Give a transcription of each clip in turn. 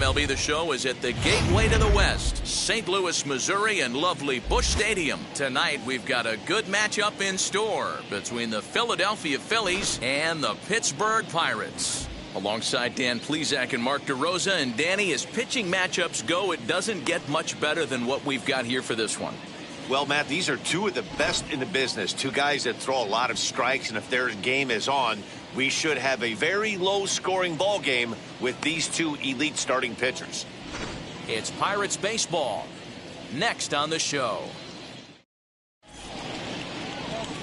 MLB The Show is at the gateway to the West, St. Louis, Missouri, and lovely Busch Stadium. Tonight, we've got a good matchup in store between the Philadelphia Phillies and the Pittsburgh Pirates. Alongside Dan Plesac and Mark DeRosa, and Danny, as pitching matchups go, it doesn't get much better than what we've got here for this one. Well, Matt, these are two of the best in the business. Two guys that throw a lot of strikes, and if their game is on, we should have a very low-scoring ball game with these two elite starting pitchers. It's Pirates baseball. Next on the show.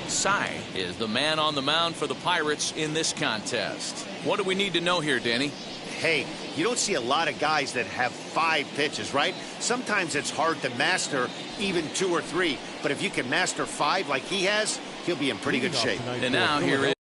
Cy is the man on the mound for the Pirates in this contest. What do we need to know here, Danny? Hey, you don't see a lot of guys that have 5 pitches, right? Sometimes it's hard to master even 2 or 3. But if you can master 5 like he has, he'll be in pretty good shape. And now here is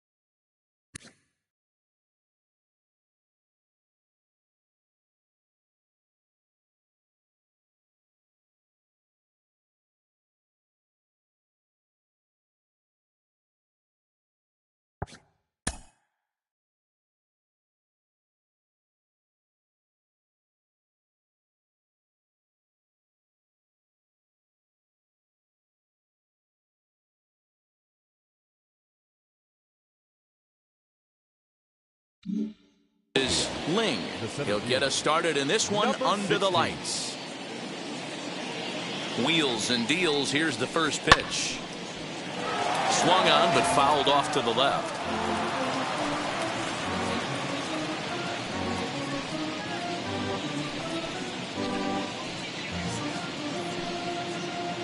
Ling. He'll get us started in this one under the lights. Wheels and deals. Here's the first pitch. Swung on, but fouled off to the left.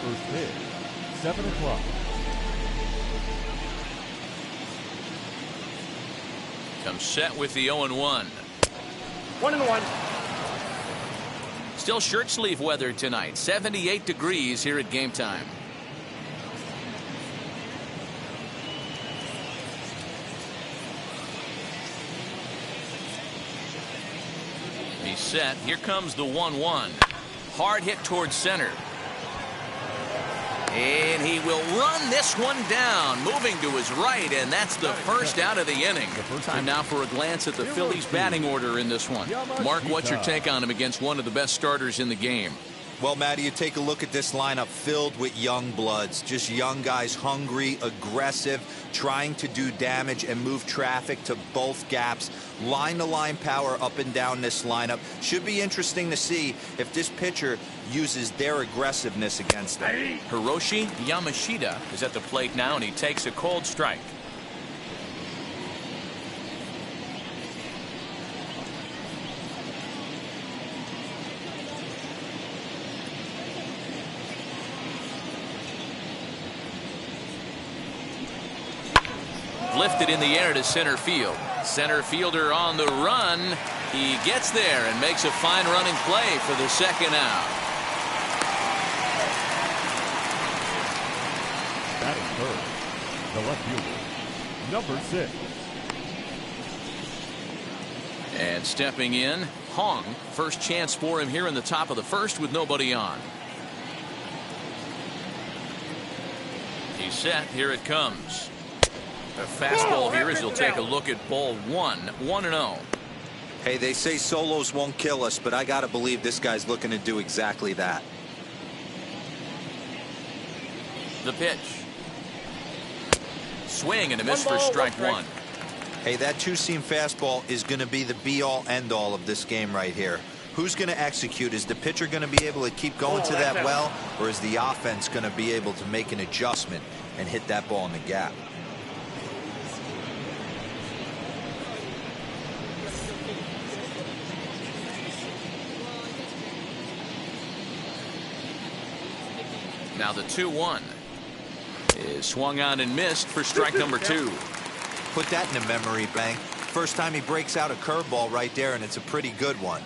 First pitch, 7 o'clock. Comes set with the 0-1. 1-1. Still shirt sleeve weather tonight. 78 degrees here at game time. He's set. Here comes the 1-1. Hard hit towards center. And he will run this one down, moving to his right, and that's the first out of the inning. Time now for a glance at the Phillies batting order in this one. Mark, what's your take on him against one of the best starters in the game? Well, Matty, you take a look at this lineup filled with young bloods, just young guys, hungry, aggressive, trying to do damage and move traffic to both gaps. Line-to-line power up and down this lineup. Should be interesting to see if this pitcher uses their aggressiveness against them. Hiroshi Yamashita is at the plate now, and he takes a cold strike. Lifted in the air to center field. Center fielder on the run. He gets there and makes a fine running play for the second out. Batting first, the left fielder, number 6. And stepping in, Hong. First chance for him here in the top of the first with nobody on. He's set. Here it comes. A fastball here as he'll take a look at ball 1. 1-0. Hey, they say solos won't kill us, but I got to believe this guy's looking to do exactly that. The pitch. Swing and a miss for strike 1. Hey, that two-seam fastball is going to be the be-all, end-all of this game right here. Who's going to execute? Is the pitcher going to be able to keep going to that well, or is the offense going to be able to make an adjustment and hit that ball in the gap? Now the 2-1 is swung on and missed for strike number 2. Put that in the memory bank. First time he breaks out a curveball right there, and it's a pretty good one.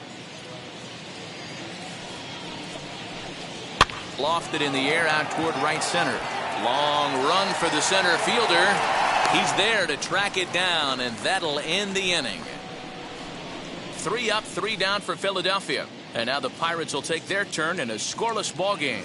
Lofted in the air out toward right center. Long run for the center fielder. He's there to track it down, and that'll end the inning. 3 up, 3 down for Philadelphia. And now the Pirates will take their turn in a scoreless ball game.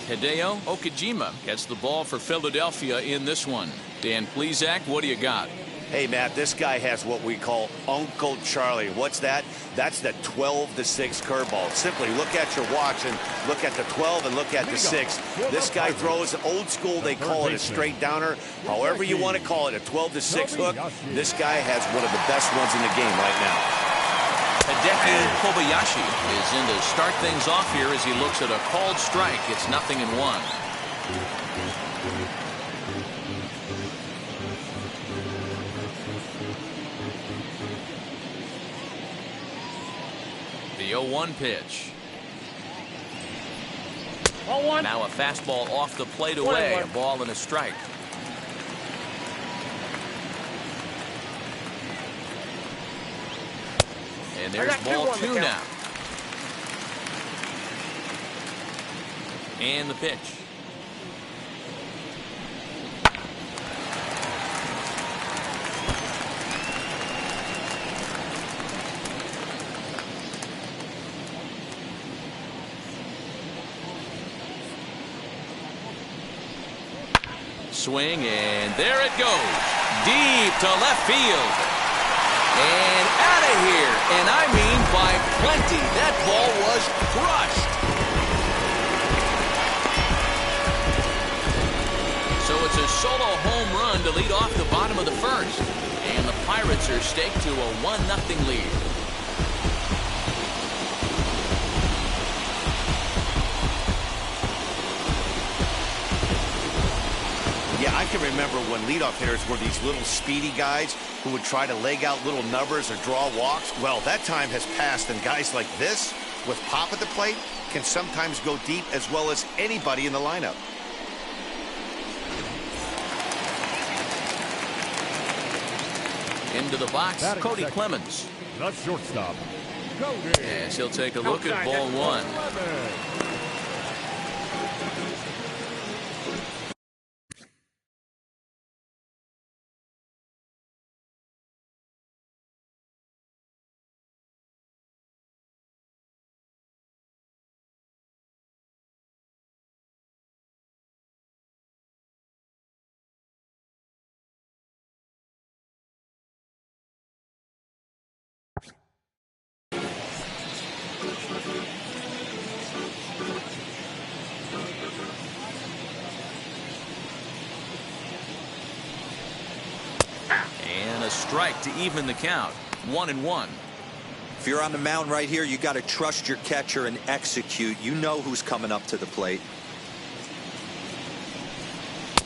Hideo Okajima gets the ball for Philadelphia in this one. Dan Plesac, what do you got? Hey, Matt, this guy has what we call Uncle Charlie. What's that? That's the 12-6 curveball. Simply look at your watch and look at the 12 and look at the 6. This guy throws old school. They call it a straight downer. However you want to call it, a 12-6 hook. This guy has one of the best ones in the game right now. Hideki Kobayashi is in to start things off here as he looks at a called strike. It's 0-1. The 0-1 pitch. Ball one. Now a fastball off the plate away. A ball and a strike. And there's ball 2 now. And the pitch. Swing, and there it goes. Deep to left field. And out of here. And I mean by plenty. That ball was crushed. So it's a solo home run to lead off the bottom of the first. And the Pirates are staked to a 1-0 lead. Yeah, I can remember when leadoff hitters were these little speedy guys who would try to leg out little numbers or draw walks. Well, that time has passed, and guys like this, with pop at the plate, can sometimes go deep as well as anybody in the lineup. Into the box, Cody Clements. The shortstop, Cody. As he'll take a look at ball 1. And a strike to even the count. 1-1. If you're on the mound right here, you got to trust your catcher and execute. You know who's coming up to the plate.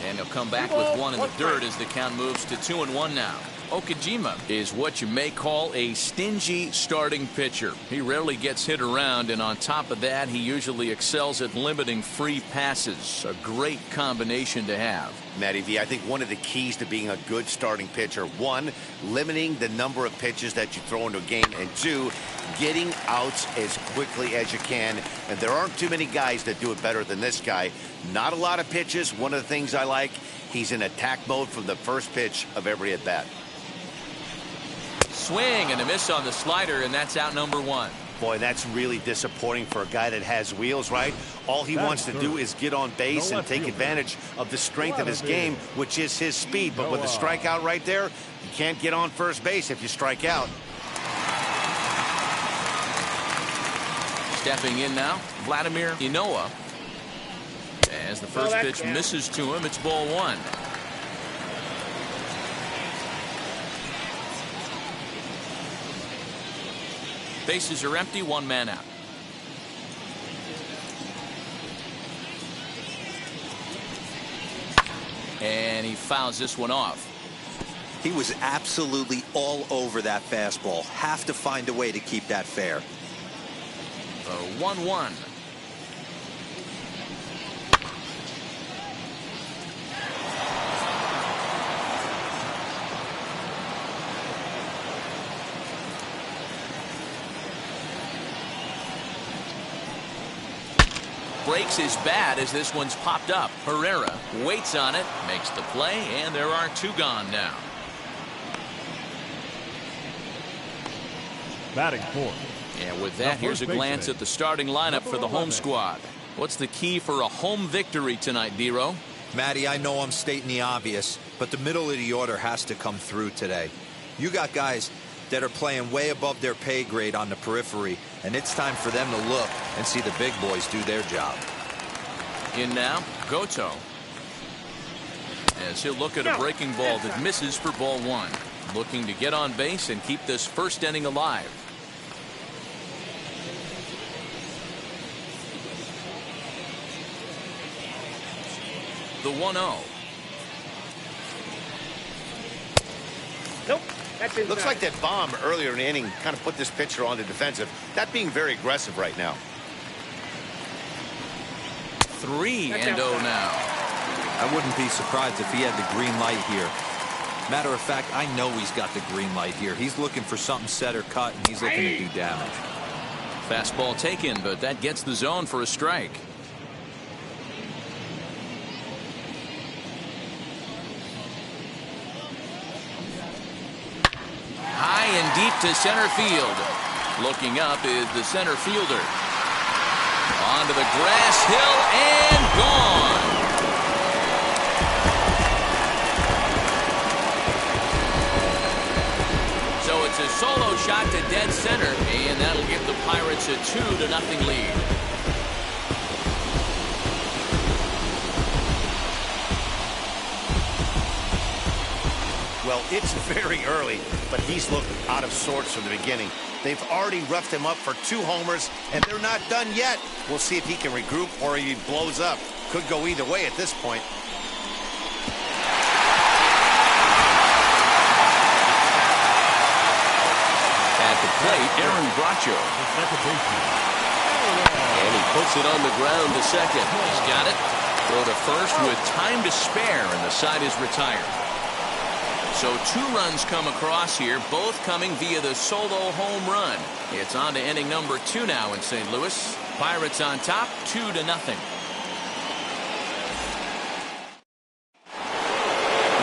And he'll come back with 1 in the dirt as the count moves to 2-1 now. Okajima is what you may call a stingy starting pitcher. He rarely gets hit around, and on top of that, he usually excels at limiting free passes. A great combination to have. Matty V, I think one of the keys to being a good starting pitcher, 1, limiting the number of pitches that you throw into a game, and 2, getting outs as quickly as you can. And there aren't too many guys that do it better than this guy. Not a lot of pitches. One of the things I like, he's in attack mode from the first pitch of every at-bat. Swing and a miss on the slider, and that's out number 1. Boy, that's really disappointing for a guy that has wheels, right? All he wants to do is get on base and take advantage of the strength of his game, which is his speed. But with a strikeout right there, you can't get on first base if you strike out. Stepping in now, Vladimir Inoa. As the first pitch misses to him, it's ball 1. Bases are empty, 1 man out. And he fouls this one off. He was absolutely all over that fastball. Have to find a way to keep that fair. 1-1. Breaks his bat as this one's popped up. Herrera waits on it, makes the play, and there are 2 gone now. Batting fourth. And with that, here's a glance at the starting lineup for the home squad. What's the key for a home victory tonight, D-Row? Matty, I know I'm stating the obvious, but the middle of the order has to come through today. You got guys that are playing way above their pay grade on the periphery, and it's time for them to look and see the big boys do their job. In now, Goto. As he'll look at a breaking ball that misses for ball one. Looking to get on base and keep this first inning alive. The 1-0. Nope. That's inside. Looks like that bomb earlier in the inning kind of put this pitcher on the defensive. That being very aggressive right now. 3-0 now. I wouldn't be surprised if he had the green light here. Matter of fact, I know he's got the green light here. He's looking for something set or cut, and he's looking to do damage. Fastball taken, but that gets the zone for a strike. High and deep to center field. Looking up is the center fielder. Onto the grass hill and gone. So it's a solo shot to dead center, and that'll give the Pirates a 2-0 lead. Well, it's very early, but he's looked out of sorts from the beginning. They've already roughed him up for 2 homers, and they're not done yet. We'll see if he can regroup or he blows up. Could go either way at this point. At the plate, Aaron Bracho. And he puts it on the ground to second. He's got it. Throw to first with time to spare, and the side is retired. So 2 runs come across here, both coming via the solo home run. It's on to inning number 2 now in St. Louis. Pirates on top, 2-0.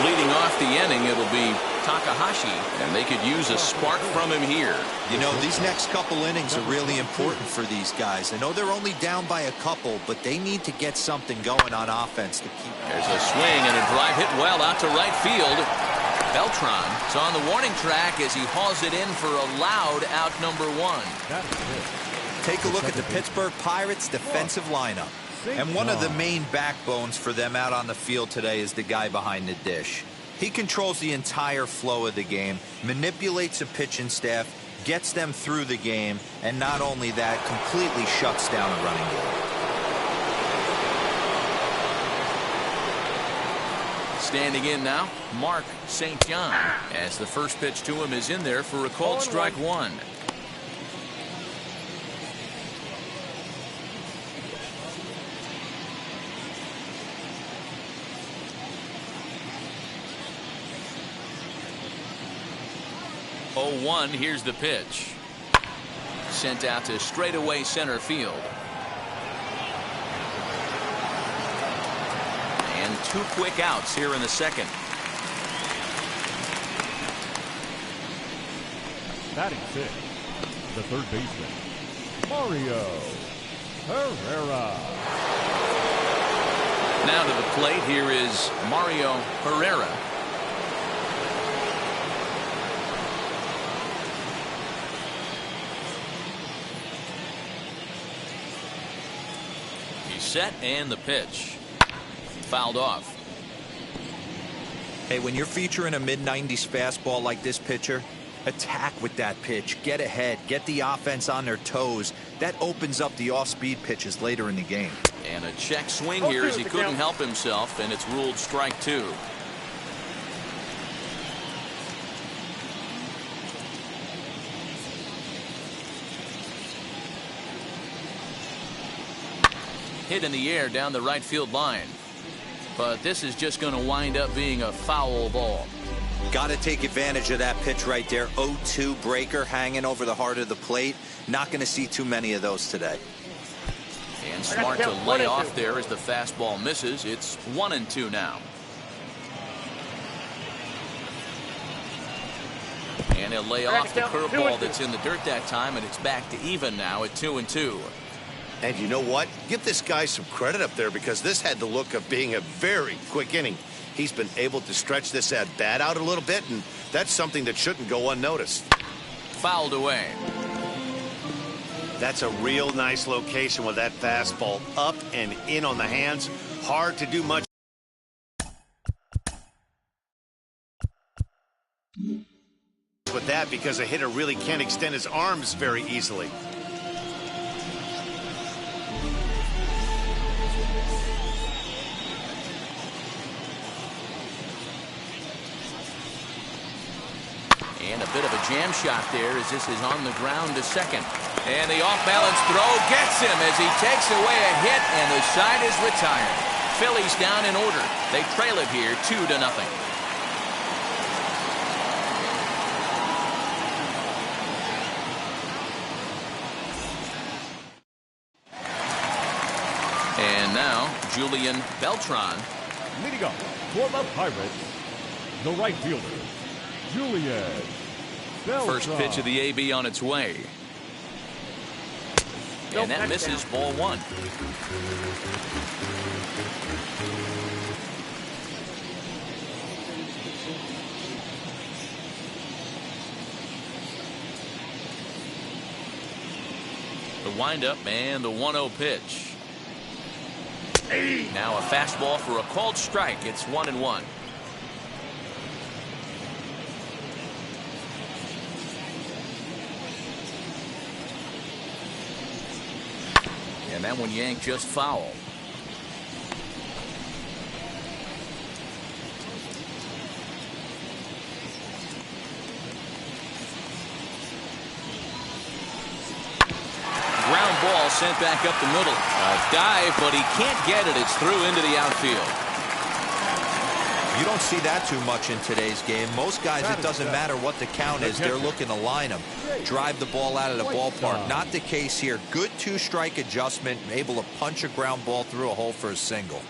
Leading off the inning, it'll be Takahashi, and they could use a spark from him here. You know, these next couple innings are really important for these guys. I know they're only down by a couple, but they need to get something going on offense to keep. There's a swing and a drive hit well out to right field. Beltran is on the warning track as he hauls it in for a loud out number 1. Take a look at the Pittsburgh Pirates defensive lineup. And one of the main backbones for them out on the field today is the guy behind the dish. He controls the entire flow of the game, manipulates a pitching staff, gets them through the game, and not only that, completely shuts down a running game. Standing in now, Mark St. John, as the first pitch to him is in there for a called strike 1. Oh, 1, here's the pitch. Sent out to straightaway center field. And 2 quick outs here in the second. Batting 6, the third baseman, Mario Herrera. Now to the plate, here is Mario Herrera. He's set, and the pitch. Fouled off. Hey, when you're featuring a mid-90s fastball like this pitcher, attack with that pitch. Get ahead. Get the offense on their toes. That opens up the off-speed pitches later in the game. And a check swing here as he couldn't help himself, and it's ruled strike 2. Hit in the air down the right field line. But this is just going to wind up being a foul ball. Got to take advantage of that pitch right there. 0-2 breaker hanging over the heart of the plate. Not going to see too many of those today. And smart to lay off there as the fastball misses. It's 1-2 now. And he'll lay off the curveball that's in the dirt that time, and it's back to even now at 2-2. And you know what? Give this guy some credit up there because this had the look of being a very quick inning. He's been able to stretch this at bat out a little bit, and that's something that shouldn't go unnoticed. Fouled away. That's a real nice location with that fastball up and in on the hands. Hard to do much with that because a hitter really can't extend his arms very easily. And a bit of a jam shot there as this is on the ground to second. And the off-balance throw gets him as he takes away a hit, and the side is retired. Phillies down in order. They trail it here 2-0. And now, Julian Beltran. Leading up for the Pirates, the right fielder, Julian Beltran. First pitch of the AB on its way. And that misses, ball one. The windup and the 1-0 pitch. Now a fastball for a called strike. It's 1-1. And that one yanked just foul. Ground ball sent back up the middle. A dive, but he can't get it. It's through into the outfield. You don't see that too much in today's game. Most guys, it doesn't matter what the count is. They're looking to line them, drive the ball out of the ballpark. Not the case here. Good two-strike adjustment, able to punch a ground ball through a hole for a single.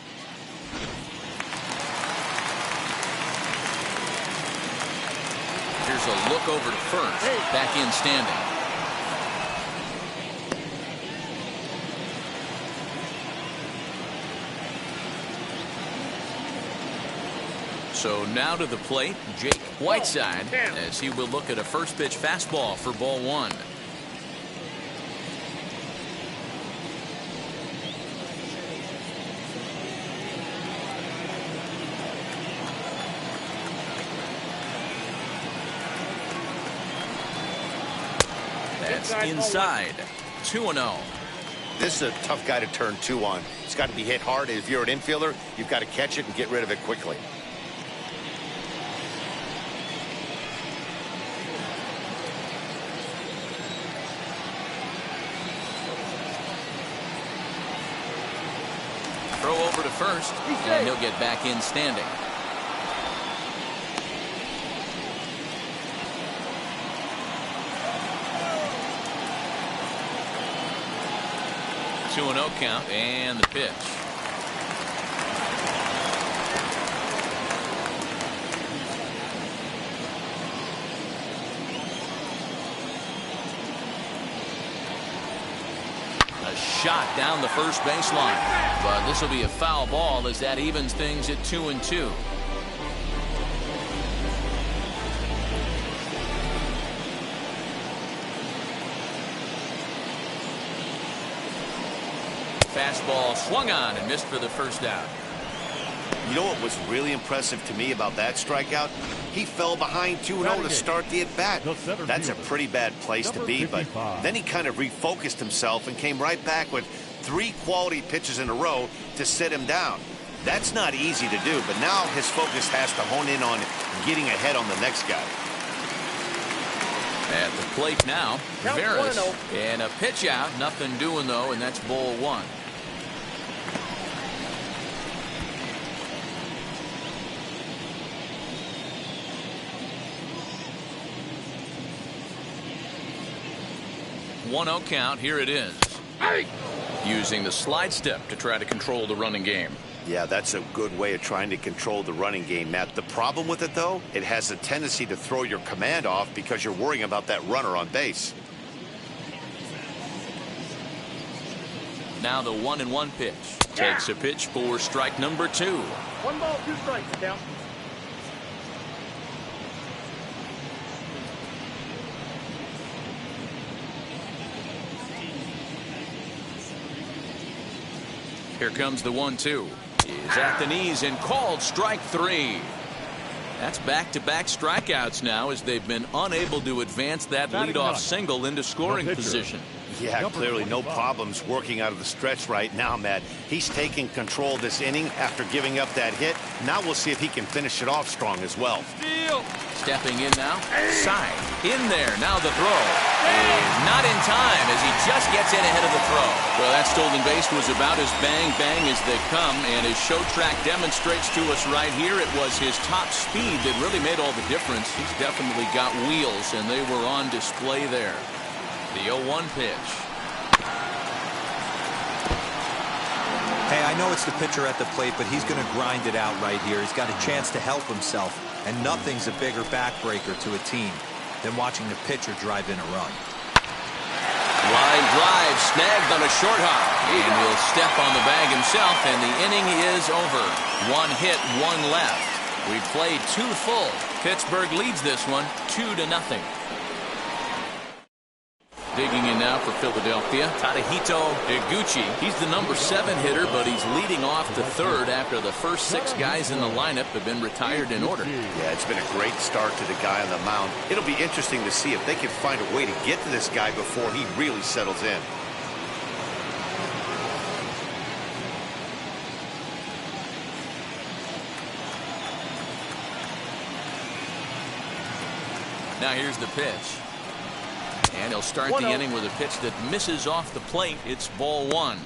Here's a look over to first. Back in standing. So now to the plate, Jake Whiteside, as he will look at a first pitch fastball for ball one. That's inside. 2-0. This is a tough guy to turn two on. It's got to be hit hard. If you're an infielder, you've got to catch it and get rid of it quickly. Throw over to first, and he'll get back in standing. Two 2-0 count, and the pitch. A shot down the first baseline, but this will be a foul ball as that evens things at 2-2. Fastball swung on and missed for the first out. You know what was really impressive to me about that strikeout? He fell behind 2-0 to start the at-bat. That's a pretty bad place to be, but then he kind of refocused himself and came right back with 3 quality pitches in a row to sit him down. That's not easy to do, but now his focus has to hone in on getting ahead on the next guy. At the plate now, Veras, and a pitch out, nothing doing though, and that's ball one. One 1-0 count. Here it is. Using the slide step to try to control the running game. Yeah, that's a good way of trying to control the running game, Matt. The problem with it, though, it has a tendency to throw your command off because you're worrying about that runner on base. Now the 1-1 pitch. Takes a pitch for strike number 2. 1 ball, 2 strikes, count. Here comes the 1-2. He's at the knees and called strike 3. That's back-to-back strikeouts now as they've been unable to advance that leadoff single into scoring position. Yeah, clearly no problems working out of the stretch right now, Matt. He's taking control of this inning after giving up that hit. Now we'll see if he can finish it off strong as well. Stepping in now. Side. In there. Now the throw. Is not in time as he just gets in ahead of the throw. Well, that stolen base was about as bang-bang as they come, and as Show Track demonstrates to us right here, it was his top speed that really made all the difference. He's definitely got wheels, and they were on display there. The 0-1 pitch. Hey, I know it's the pitcher at the plate, but he's going to grind it out right here. He's got a chance to help himself, and nothing's a bigger backbreaker to a team than watching the pitcher drive in a run. Line drive snagged on a short hop, and he'll step on the bag himself, and the inning is over. 1 hit, 1 left. We played 2 full. Pittsburgh leads this one 2-0. Digging in now for Philadelphia, Tadahito Iguchi. He's the number 7 hitter, but he's leading off to third after the first 6 guys in the lineup have been retired in order. Yeah, it's been a great start to the guy on the mound. It'll be interesting to see if they can find a way to get to this guy before he really settles in. Now here's the pitch. And he'll start the inning with a pitch that misses off the plate. It's ball 1.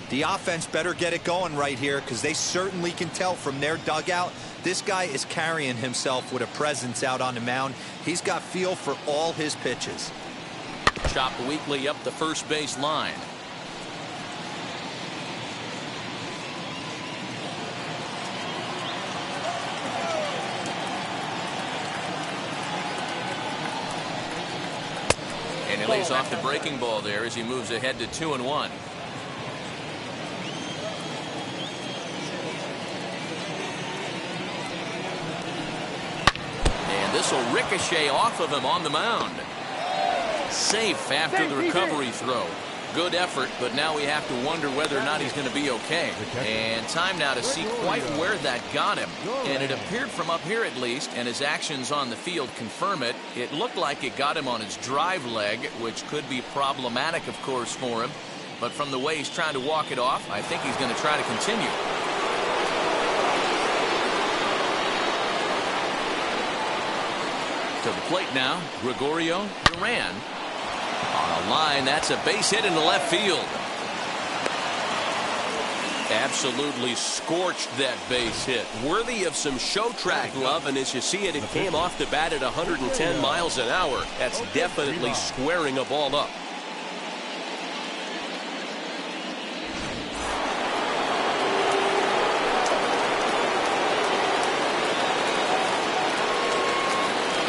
The offense better get it going right here because they certainly can tell from their dugout this guy is carrying himself with a presence out on the mound. He's got feel for all his pitches. Chopped weakly up the first base line. And he lays off the breaking ball there as he moves ahead to 2-1. And this will ricochet off of him on the mound. Safe after the recovery throw. Good effort, but now we have to wonder whether or not he's going to be okay. And time now to see quite where that got him. And it appeared from up here at least, and his actions on the field confirm it. It looked like it got him on his drive leg, which could be problematic, of course, for him. But from the way he's trying to walk it off, I think he's going to try to continue. To the plate now, Gregorio Duran. On a line, that's a base hit into left field. Absolutely scorched that base hit. Worthy of some Show Track love, and as you see it, it came off the bat at 110 miles an hour. That's definitely squaring a ball up.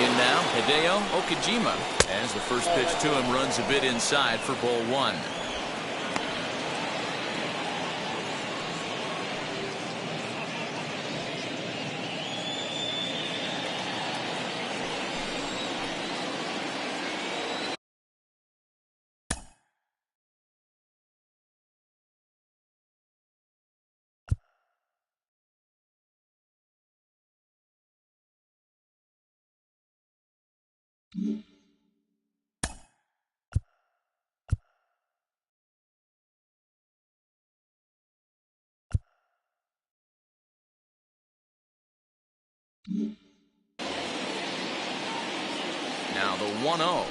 In now, Hideo Okajima, as the first pitch to him runs a bit inside for ball 1. Now the 1-0.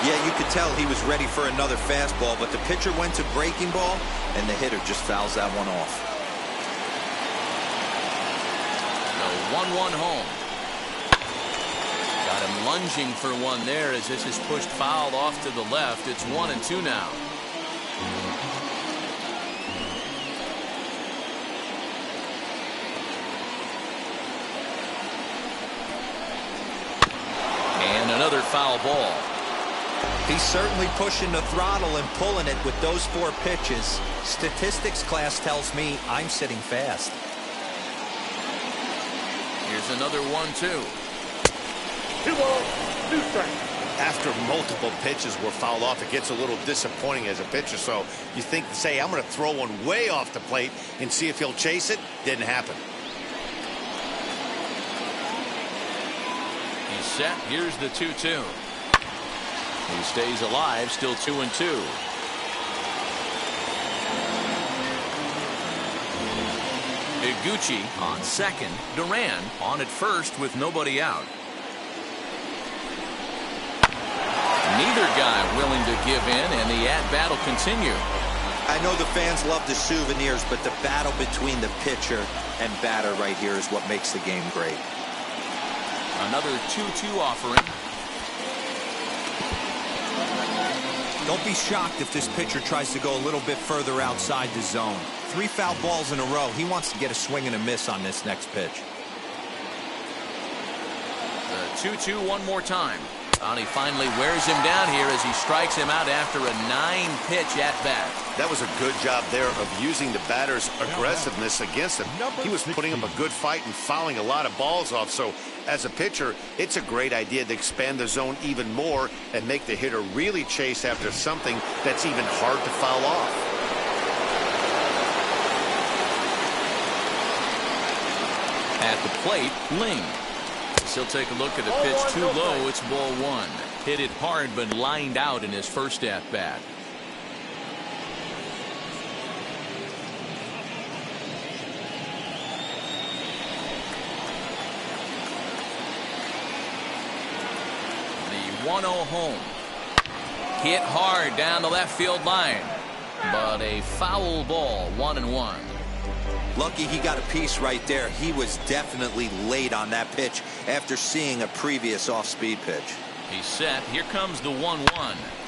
Yeah, you could tell he was ready for another fastball, but the pitcher went to breaking ball, and the hitter just fouls that one off. The 1-1 home. Got him lunging for one there as this is pushed foul off to the left. It's 1-2 now. another foul ball. He's certainly pushing the throttle and pulling it with those 4 pitches. Statistics class tells me I'm sitting fast. Here's another 1-2. 2 balls, 2 strikes. After multiple pitches were fouled off, it gets a little disappointing as a pitcher. So you think, say, I'm going to throw one way off the plate and see if he'll chase it. Didn't happen. He's set. Here's the 2-2. He stays alive, still 2-2. Iguchi on second. Duran on at first with nobody out. Neither guy willing to give in, and the at-bat will continue. I know the fans love the souvenirs, but the battle between the pitcher and batter right here is what makes the game great. Another 2-2 offering. Don't be shocked if this pitcher tries to go a little bit further outside the zone. 3 foul balls in a row. He wants to get a swing and a miss on this next pitch. The 2-2 one more time. And he finally wears him down here as he strikes him out after a 9-pitch at-bat. That was a good job there of using the batter's aggressiveness against him. He was putting up a good fight and fouling a lot of balls off. So as a pitcher, it's a great idea to expand the zone even more and make the hitter really chase after something that's even hard to foul off. At the plate, Ling. He'll take a look at the pitch too low. It's ball 1. Hit it hard but lined out in his first at-bat. The 1-0 home. Hit hard down the left field line. But a foul ball, 1-1. Lucky he got a piece right there. He was definitely late on that pitch after seeing a previous off-speed pitch. He's set. Here comes the 1-1.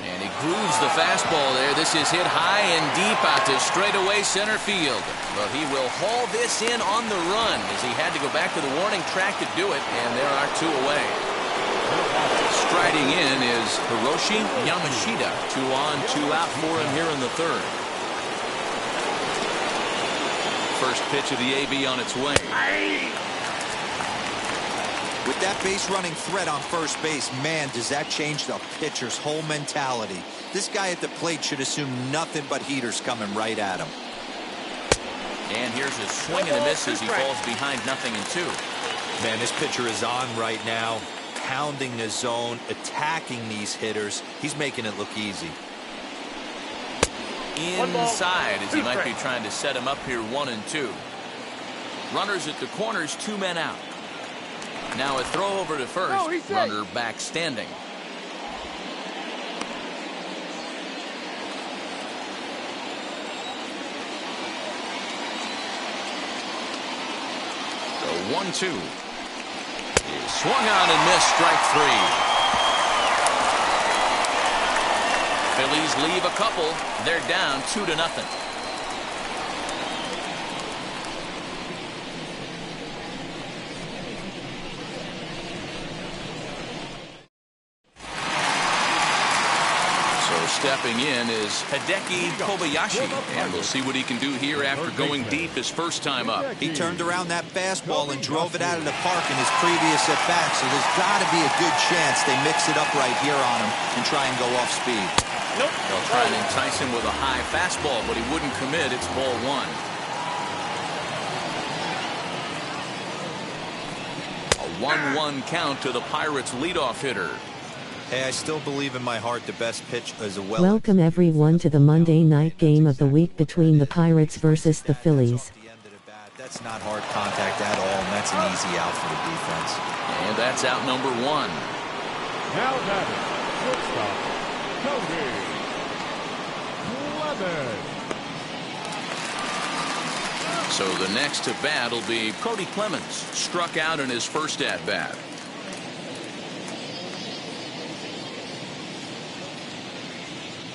And he grooves the fastball there. This is hit high and deep out to straightaway center field. But he will haul this in on the run as he had to go back to the warning track to do it. And there are 2 away. Striding in is Hiroshi Yamashita. 2 on, 2 out for him here in the 3rd. First pitch of the AB on its way. With that base running threat on first base, man, does that change the pitcher's whole mentality. This guy at the plate should assume nothing but heaters coming right at him. And here's a swing and a miss as he falls behind 0-2. Man, this pitcher is on right now, pounding the zone, attacking these hitters. He's making it look easy. Inside as he might be trying to set him up here 1-2. Runners at the corners, 2 men out. Now a throw over to first. Runner back standing. The 1-2 is swung on and missed. Strike 3. Phillies leave a couple. They're down 2-0. Stepping in is Hideki Kobayashi, and we'll see what he can do here after going deep his first time up. He turned around that fastball and drove it out of the park in his previous at-bat, so there's got to be a good chance they mix it up right here on him and try and go off speed. They'll try and entice him with a high fastball, but he wouldn't commit. It's ball 1. A 1-1 count to the Pirates' leadoff hitter. Hey, I still believe in my heart the best pitch is a Welcome everyone to the Monday night game of the week between the Pirates versus the Phillies. That's not hard contact at all, and that's an easy out for the defense. And that's out number 1. Now batting, shortstop, Cody Clements. So the next to bat will be Cody Clements, struck out in his first at bat.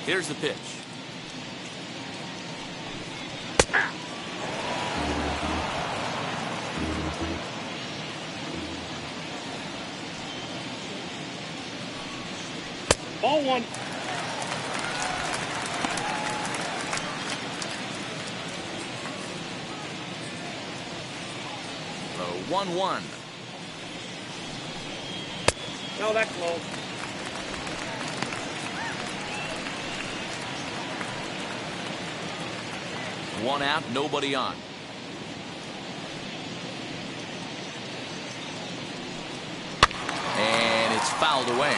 Here's the pitch. Ball one. The 1-1. No, that's close. One out, nobody on. And it's fouled away.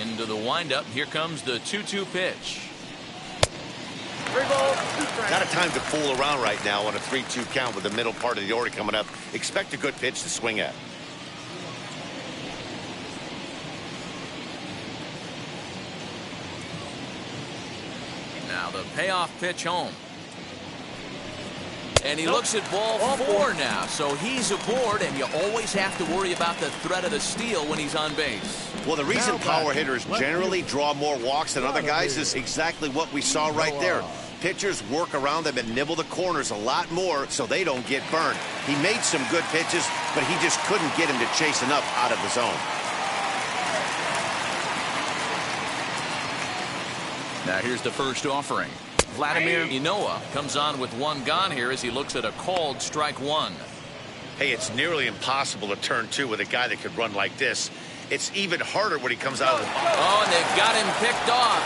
Into the windup. Here comes the 2-2 pitch. 3 balls, 2 strikes. Not a time to fool around right now on a 3-2 count with the middle part of the order coming up. Expect a good pitch to swing at. Now the payoff pitch home. And he looks at ball 4 now, so he's aboard, and you always have to worry about the threat of the steal when he's on base. Well, the reason power hitters generally draw more walks than other guys is exactly what we saw right there. Pitchers work around them and nibble the corners a lot more so they don't get burned. He made some good pitches, but he just couldn't get him to chase enough out of the zone. Now here's the first offering. Vladimir Inoa comes on with 1 gone here as he looks at a called strike 1. Hey, it's nearly impossible to turn 2 with a guy that could run like this. It's even harder when he comes out of the box. Oh, and they've got him picked off.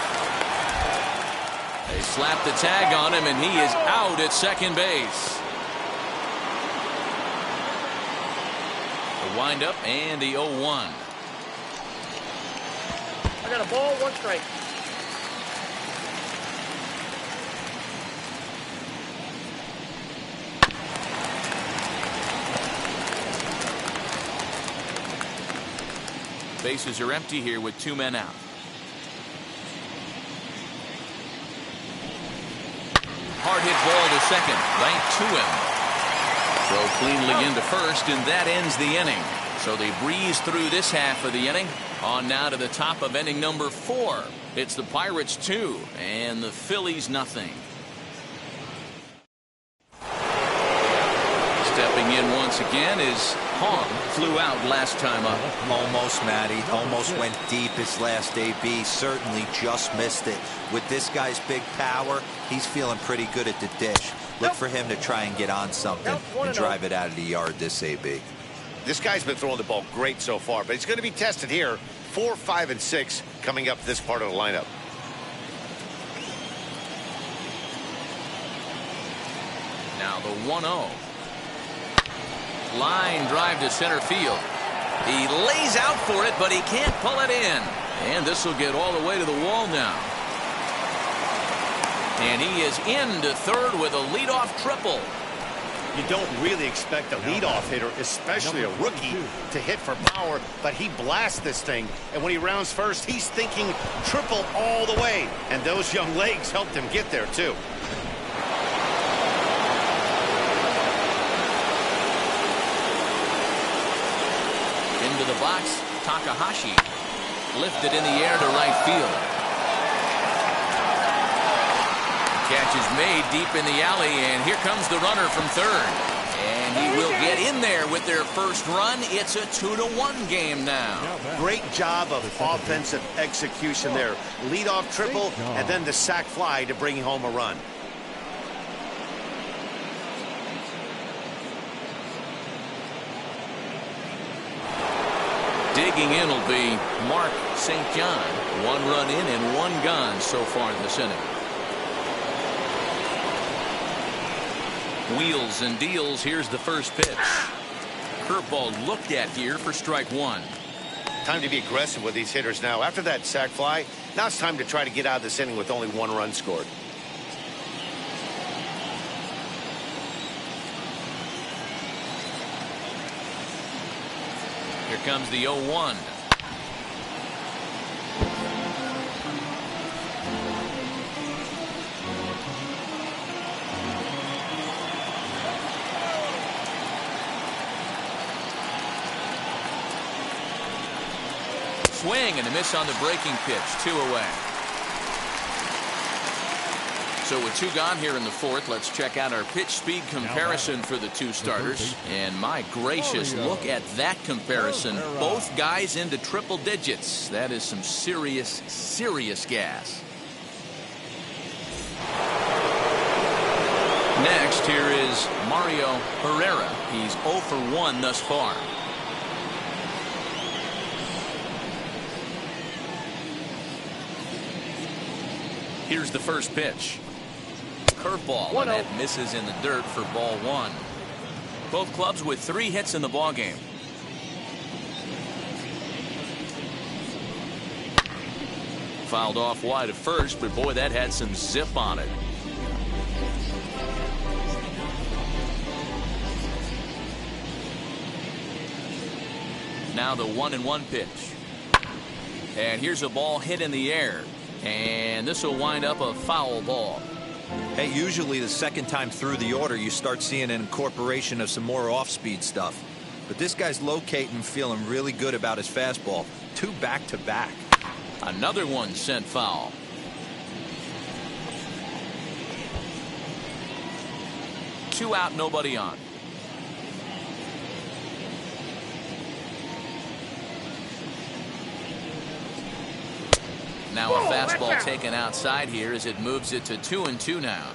They slap the tag on him, and he is out at second base. The windup and the 0-1. I got a ball, 1 strike. Bases are empty here with 2 men out. Hard hit ball to second, right to him. Throw cleanly into first, and that ends the inning. So they breeze through this half of the inning. On now to the top of inning number 4. It's the Pirates 2 and the Phillies nothing. Stepping in once again is Hong. Flew out last time up. Almost, Matty. Almost went deep his last AB. Certainly just missed it. With this guy's big power, he's feeling pretty good at the dish. Look for him to try and get on something and drive it out of the yard this AB. This guy's been throwing the ball great so far, but he's going to be tested here. 4, 5, and 6 coming up this part of the lineup. Now the 1-0. Line drive to center field. He lays out for it, but he can't pull it in. And this will get all the way to the wall now. And he is into third with a leadoff triple. You don't really expect a leadoff hitter, especially a rookie, to hit for power, but he blasts this thing. And when he rounds first, he's thinking triple all the way. And those young legs helped him get there, too. Into the box, Takahashi lifted in the air to right field. Catch is made deep in the alley, and here comes the runner from third. And he will get in there with their first run. It's a 2-1 game now. Great job of offensive execution there. Leadoff triple, and then the sac fly to bring home a run. Digging in will be Mark St. John. 1 run in and 1 gone so far this inning. Wheels and deals. Here's the first pitch. Curveball looked at here for strike 1. Time to be aggressive with these hitters now. After that sac fly, now it's time to try to get out of this inning with only 1 run scored. Here comes the 0-1. Swing and a miss on the breaking pitch. 2 away. So with 2 gone here in the 4th, let's check out our pitch speed comparison for the 2 starters. And my gracious, look at that comparison. Both guys into triple digits. That is some serious, serious gas. Next, here is Mario Herrera. He's 0 for 1 thus far. Here's the first pitch. Curveball, and that misses in the dirt for ball 1. Both clubs with 3 hits in the ballgame. Fouled off wide at first, but boy, that had some zip on it. Now the 1-1 pitch. And here's a ball hit in the air. And this will wind up a foul ball. Hey, usually the second time through the order, you start seeing an incorporation of some more off-speed stuff. But this guy's locating, feeling really good about his fastball. 2 back-to-back. Another one sent foul. Two out, nobody on. Now a fastball taken outside here as it moves it to 2-2 now.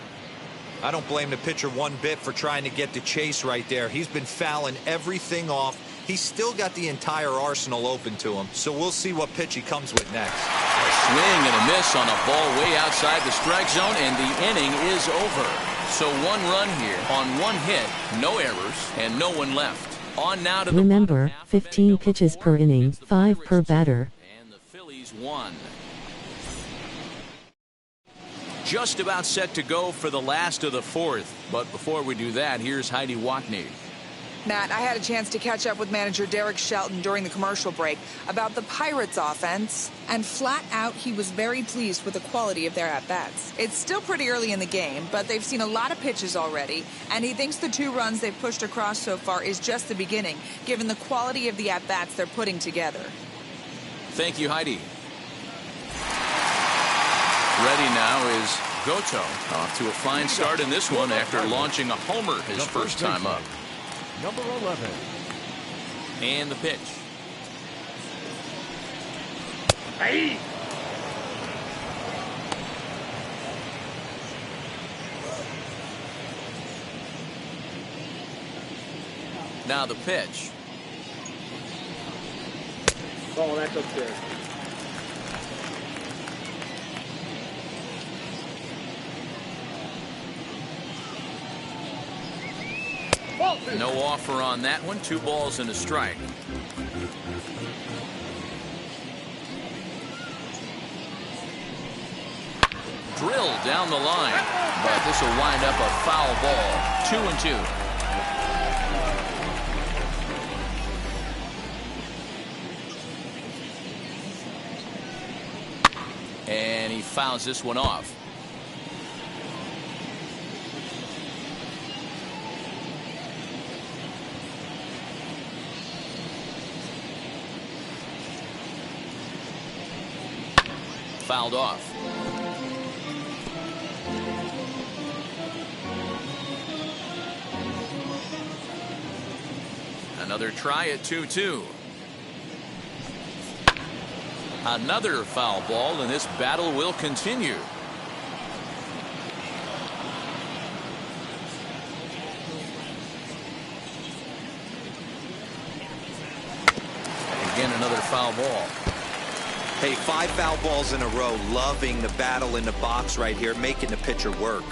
I don't blame the pitcher one bit for trying to get the chase right there. He's been fouling everything off. He's still got the entire arsenal open to him. So we'll see what pitch he comes with next. A swing and a miss on a ball way outside the strike zone, and the inning is over. So 1 run here on 1 hit, no errors, and no one left. On now to the Remember, 15 pitches per inning, 5 per batter. And the Phillies won. Just about set to go for the last of the 4th. But before we do that, here's Heidi Watney. Matt, I had a chance to catch up with manager Derek Shelton during the commercial break about the Pirates offense, and flat out he was very pleased with the quality of their at-bats. It's still pretty early in the game, but they've seen a lot of pitches already, and he thinks the 2 runs they've pushed across so far is just the beginning, given the quality of the at-bats they're putting together. Thank you, Heidi. Ready now is Goto, off to a fine start in this one after launching a homer his first time up. Number 11. And the pitch. Hey. Now the pitch. Oh, that's up there. No offer on that one. 2 balls and a strike. Drilled down the line, but this will wind up a foul ball. 2-2. And he fouls this one off. Fouled off. Another try at 2-2. Another foul ball, and this battle will continue. Again, another foul ball. Hey, 5 foul balls in a row. Loving the battle in the box right here, making the pitcher work.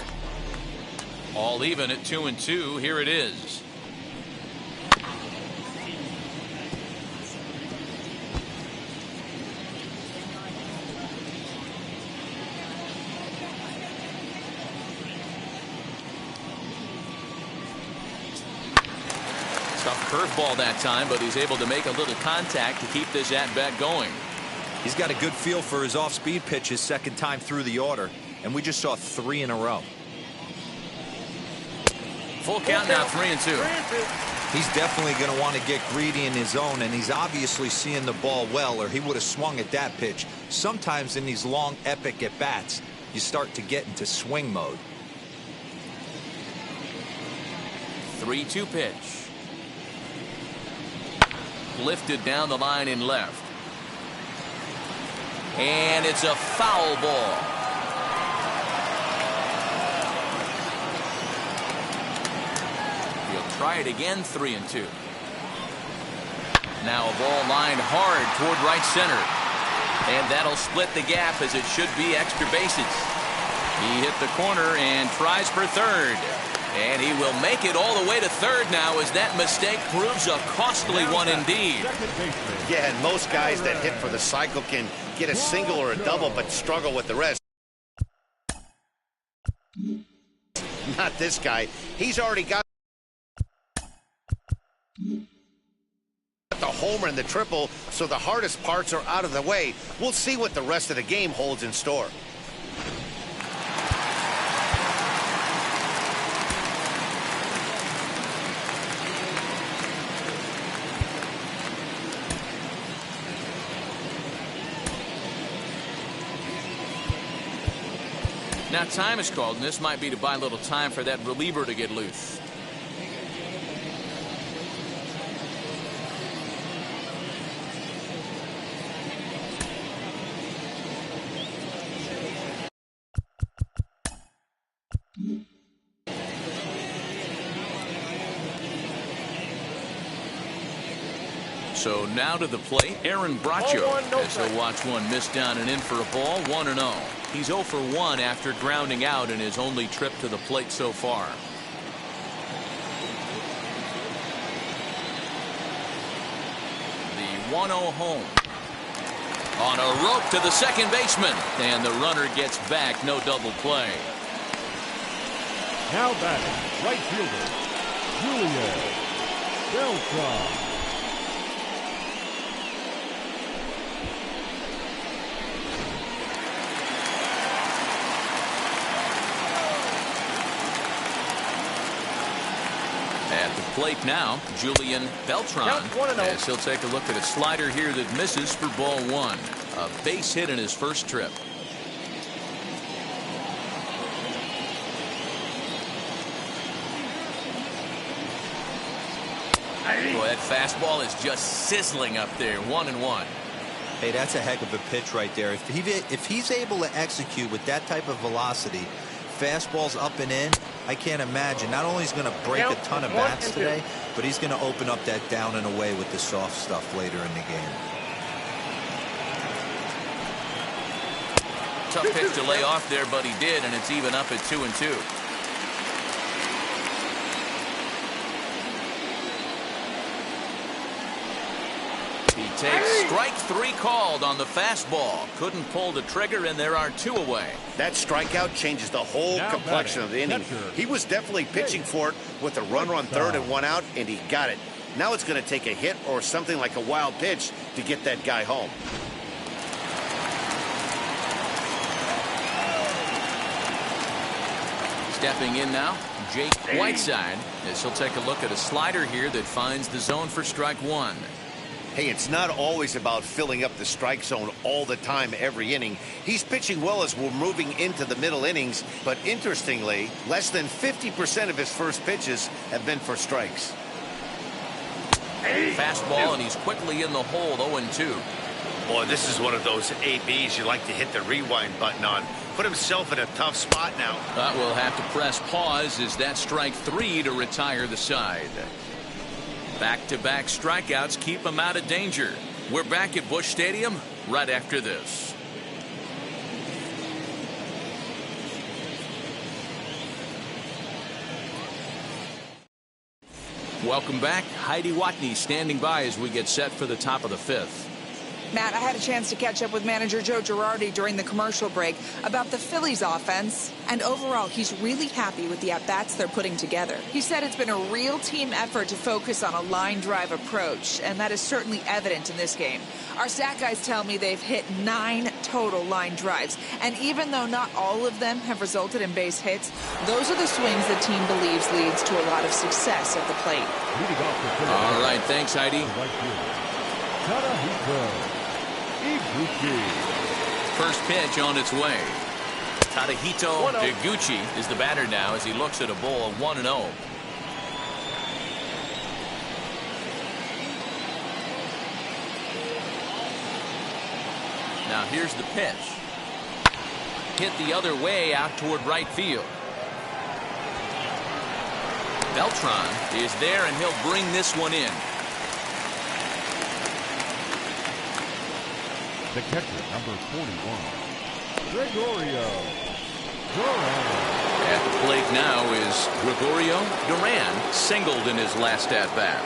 All even at 2-2. Here it is. Tough curveball that time, but he's able to make a little contact to keep this at-bat going. He's got a good feel for his off-speed pitches second time through the order, and we just saw 3 in a row. Full count now, 3-2. He's definitely going to want to get greedy in his zone, and he's obviously seeing the ball well, or he would have swung at that pitch. Sometimes in these long, epic at-bats, you start to get into swing mode. 3-2 pitch. Lifted down the line in left. And it's a foul ball. He'll try it again, 3-2. Now a ball lined hard toward right center. And that'll split the gap as it should be extra bases. He hit the corner and tries for third. And he will make it all the way to third now as that mistake proves a costly one indeed. Yeah, and most guys that hit for the cycle can get a single or a double but struggle with the rest. Not this guy. He's already got the homer and the triple, so the hardest parts are out of the way. We'll see what the rest of the game holds in store. Now time is called, and this might be to buy a little time for that reliever to get loose. So now to the plate, Aaron Bracho, as he'll watch one miss down and in for a ball, 1-0. He's 0 for 1 after grounding out in his only trip to the plate so far. The 1-0 home. On a rope to the second baseman, and the runner gets back, no double play. Now batting, right fielder, Julian Beltran. At the plate now, Julian Beltran, as he'll take a look at a slider here that misses for ball one. A base hit in his first trip. Boy, that fastball is just sizzling up there, 1-1. Hey, that's a heck of a pitch right there. If he's able to execute with that type of velocity, fastballs up and in, I can't imagine. Not only is he going to break a ton of bats today, but he's going to open up that down and away with the soft stuff later in the game. Tough pitch to lay off there, but he did, and it's even up at 2-2. He takes strike three called on the fastball. Couldn't pull the trigger, and there are two away. That strikeout changes the whole complexion of the inning. He was definitely pitching for it with a runner on third and one out, and he got it. Now it's going to take a hit or something like a wild pitch to get that guy home. Stepping in now, Jake Whiteside, as he'll take a look at a slider here that finds the zone for strike one. Hey, it's not always about filling up the strike zone all the time every inning. He's pitching well as we're moving into the middle innings, but interestingly, less than 50% of his first pitches have been for strikes. Fastball, and he's quickly in the hole, 0-2. Boy, this is one of those ABs you like to hit the rewind button on. Put himself in a tough spot now. We'll have to press pause as that strike three to retire the side. Back-to-back strikeouts keep him out of danger. We're back at Busch Stadium right after this. Welcome back. Heidi Watney standing by as we get set for the top of the fifth. Matt, I had a chance to catch up with manager Joe Girardi during the commercial break about the Phillies offense, and overall, he's really happy with the at-bats they're putting together. He said it's been a real team effort to focus on a line drive approach, and that is certainly evident in this game. Our stat guys tell me they've hit 9 total line drives, and even though not all of them have resulted in base hits, those are the swings the team believes leads to a lot of success at the plate. All right, thanks, Heidi. First First pitch on its way. Tadahito Deguchi is the batter now as he looks at a ball of 1-0. Now here's the pitch. Hit the other way out toward right field. Beltran is there and he'll bring this one in. The catcher, number 41, Gregorio Duran. At the plate now is Gregorio Duran, singled in his last at-bat.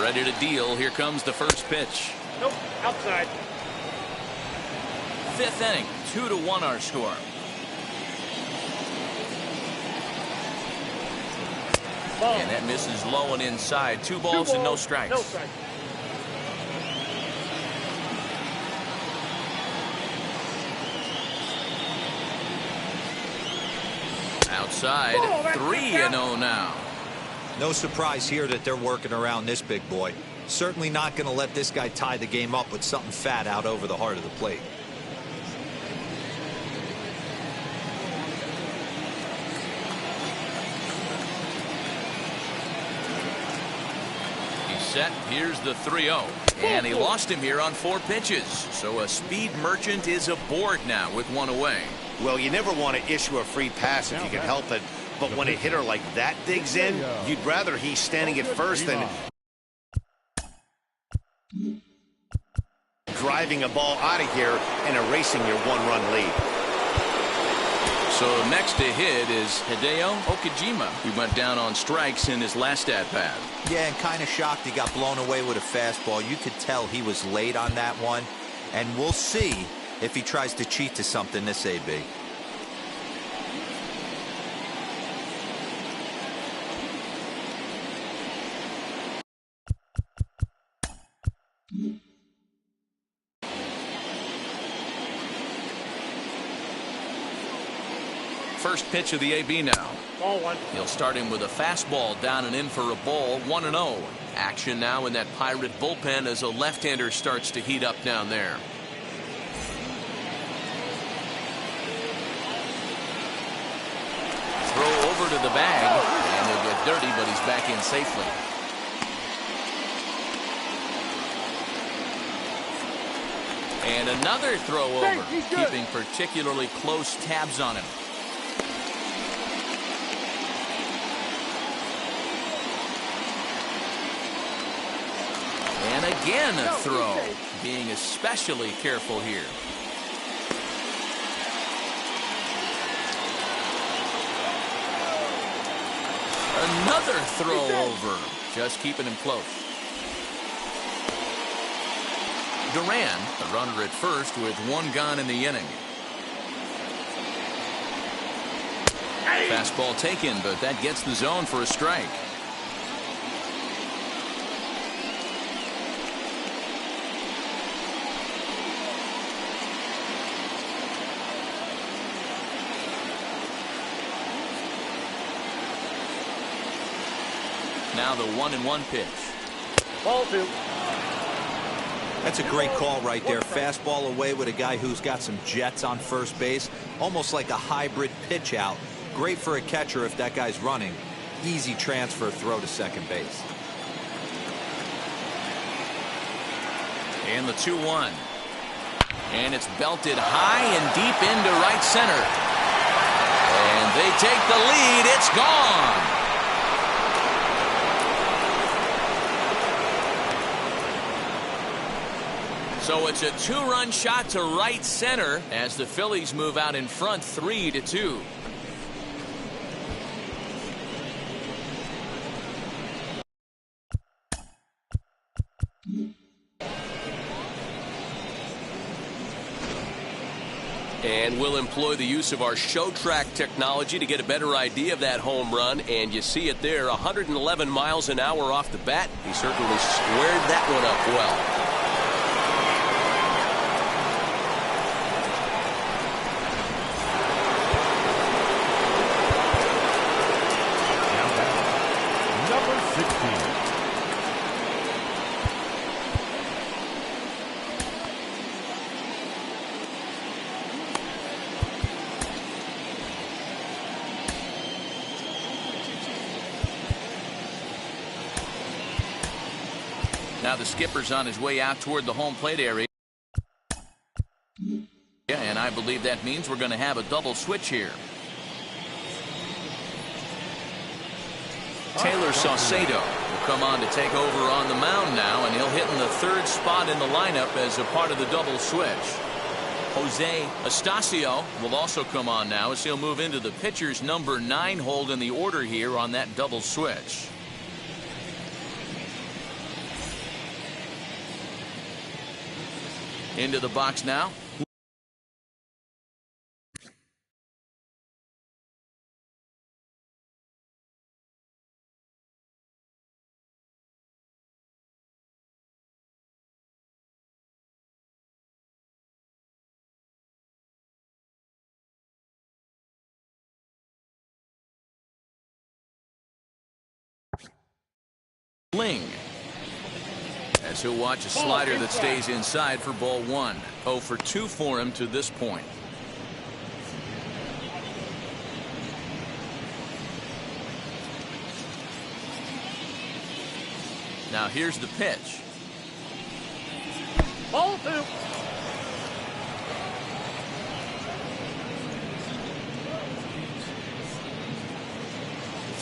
Ready to deal. Here comes the first pitch. Nope, outside. Fifth inning, 2-1 our score. Ball. And that misses low and inside. 2 balls and no strikes. No strikes. Outside, 3-0 now. No surprise here that they're working around this big boy. Certainly not going to let this guy tie the game up with something fat out over the heart of the plate. He's set. Here's the 3-0. And he lost him here on 4 pitches. So a speed merchant is aboard now with 1 away. Well, you never want to issue a free pass if you can help it. But when a hitter like that digs in, you'd rather he's standing at first than driving a ball out of here and erasing your 1-run lead. So next to hit is Hideo Okajima. He went down on strikes in his last at-bat. Yeah, and kind of shocked he got blown away with a fastball. You could tell he was late on that one. And we'll see if he tries to cheat to something this AB. First pitch of the AB now. Ball 1. He'll start him with a fastball down and in for a ball. 1-0. Action now in that Pirate bullpen as a left-hander starts to heat up down there. Throw over to the bag, and he'll get dirty, but he's back in safely. And another throw over, keeping particularly close tabs on him. And again a throw, being especially careful here. Another throw over, just keeping him close. Duran, the runner at first with 1 gone in the inning. Fastball taken, but that gets the zone for a strike. Now the 1-1 pitch. Ball 2. That's a great call right there. Fastball away with a guy who's got some jets on first base. Almost like a hybrid pitch out. Great for a catcher if that guy's running. Easy transfer throw to second base. And the 2-1. And it's belted high and deep into right center. And they take the lead. It's gone. So it's a 2-run shot to right center as the Phillies move out in front 3-2. And we'll employ the use of our show track technology to get a better idea of that home run. And you see it there, 111 miles an hour off the bat. He certainly squared that one up well. Now the skipper's on his way out toward the home plate area. Yeah, and I believe that means we're going to have a double switch here. Taylor Saucedo will come on to take over on the mound now, and he'll hit in the third spot in the lineup as a part of the double switch. Jose Astacio will also come on now as he'll move into the pitcher's number 9 hold in the order here on that double switch. Into the box now. Ling, as he'll watch a slider that stays inside for ball 1. 0 for 2 for him to this point. Now here's the pitch. Ball 2.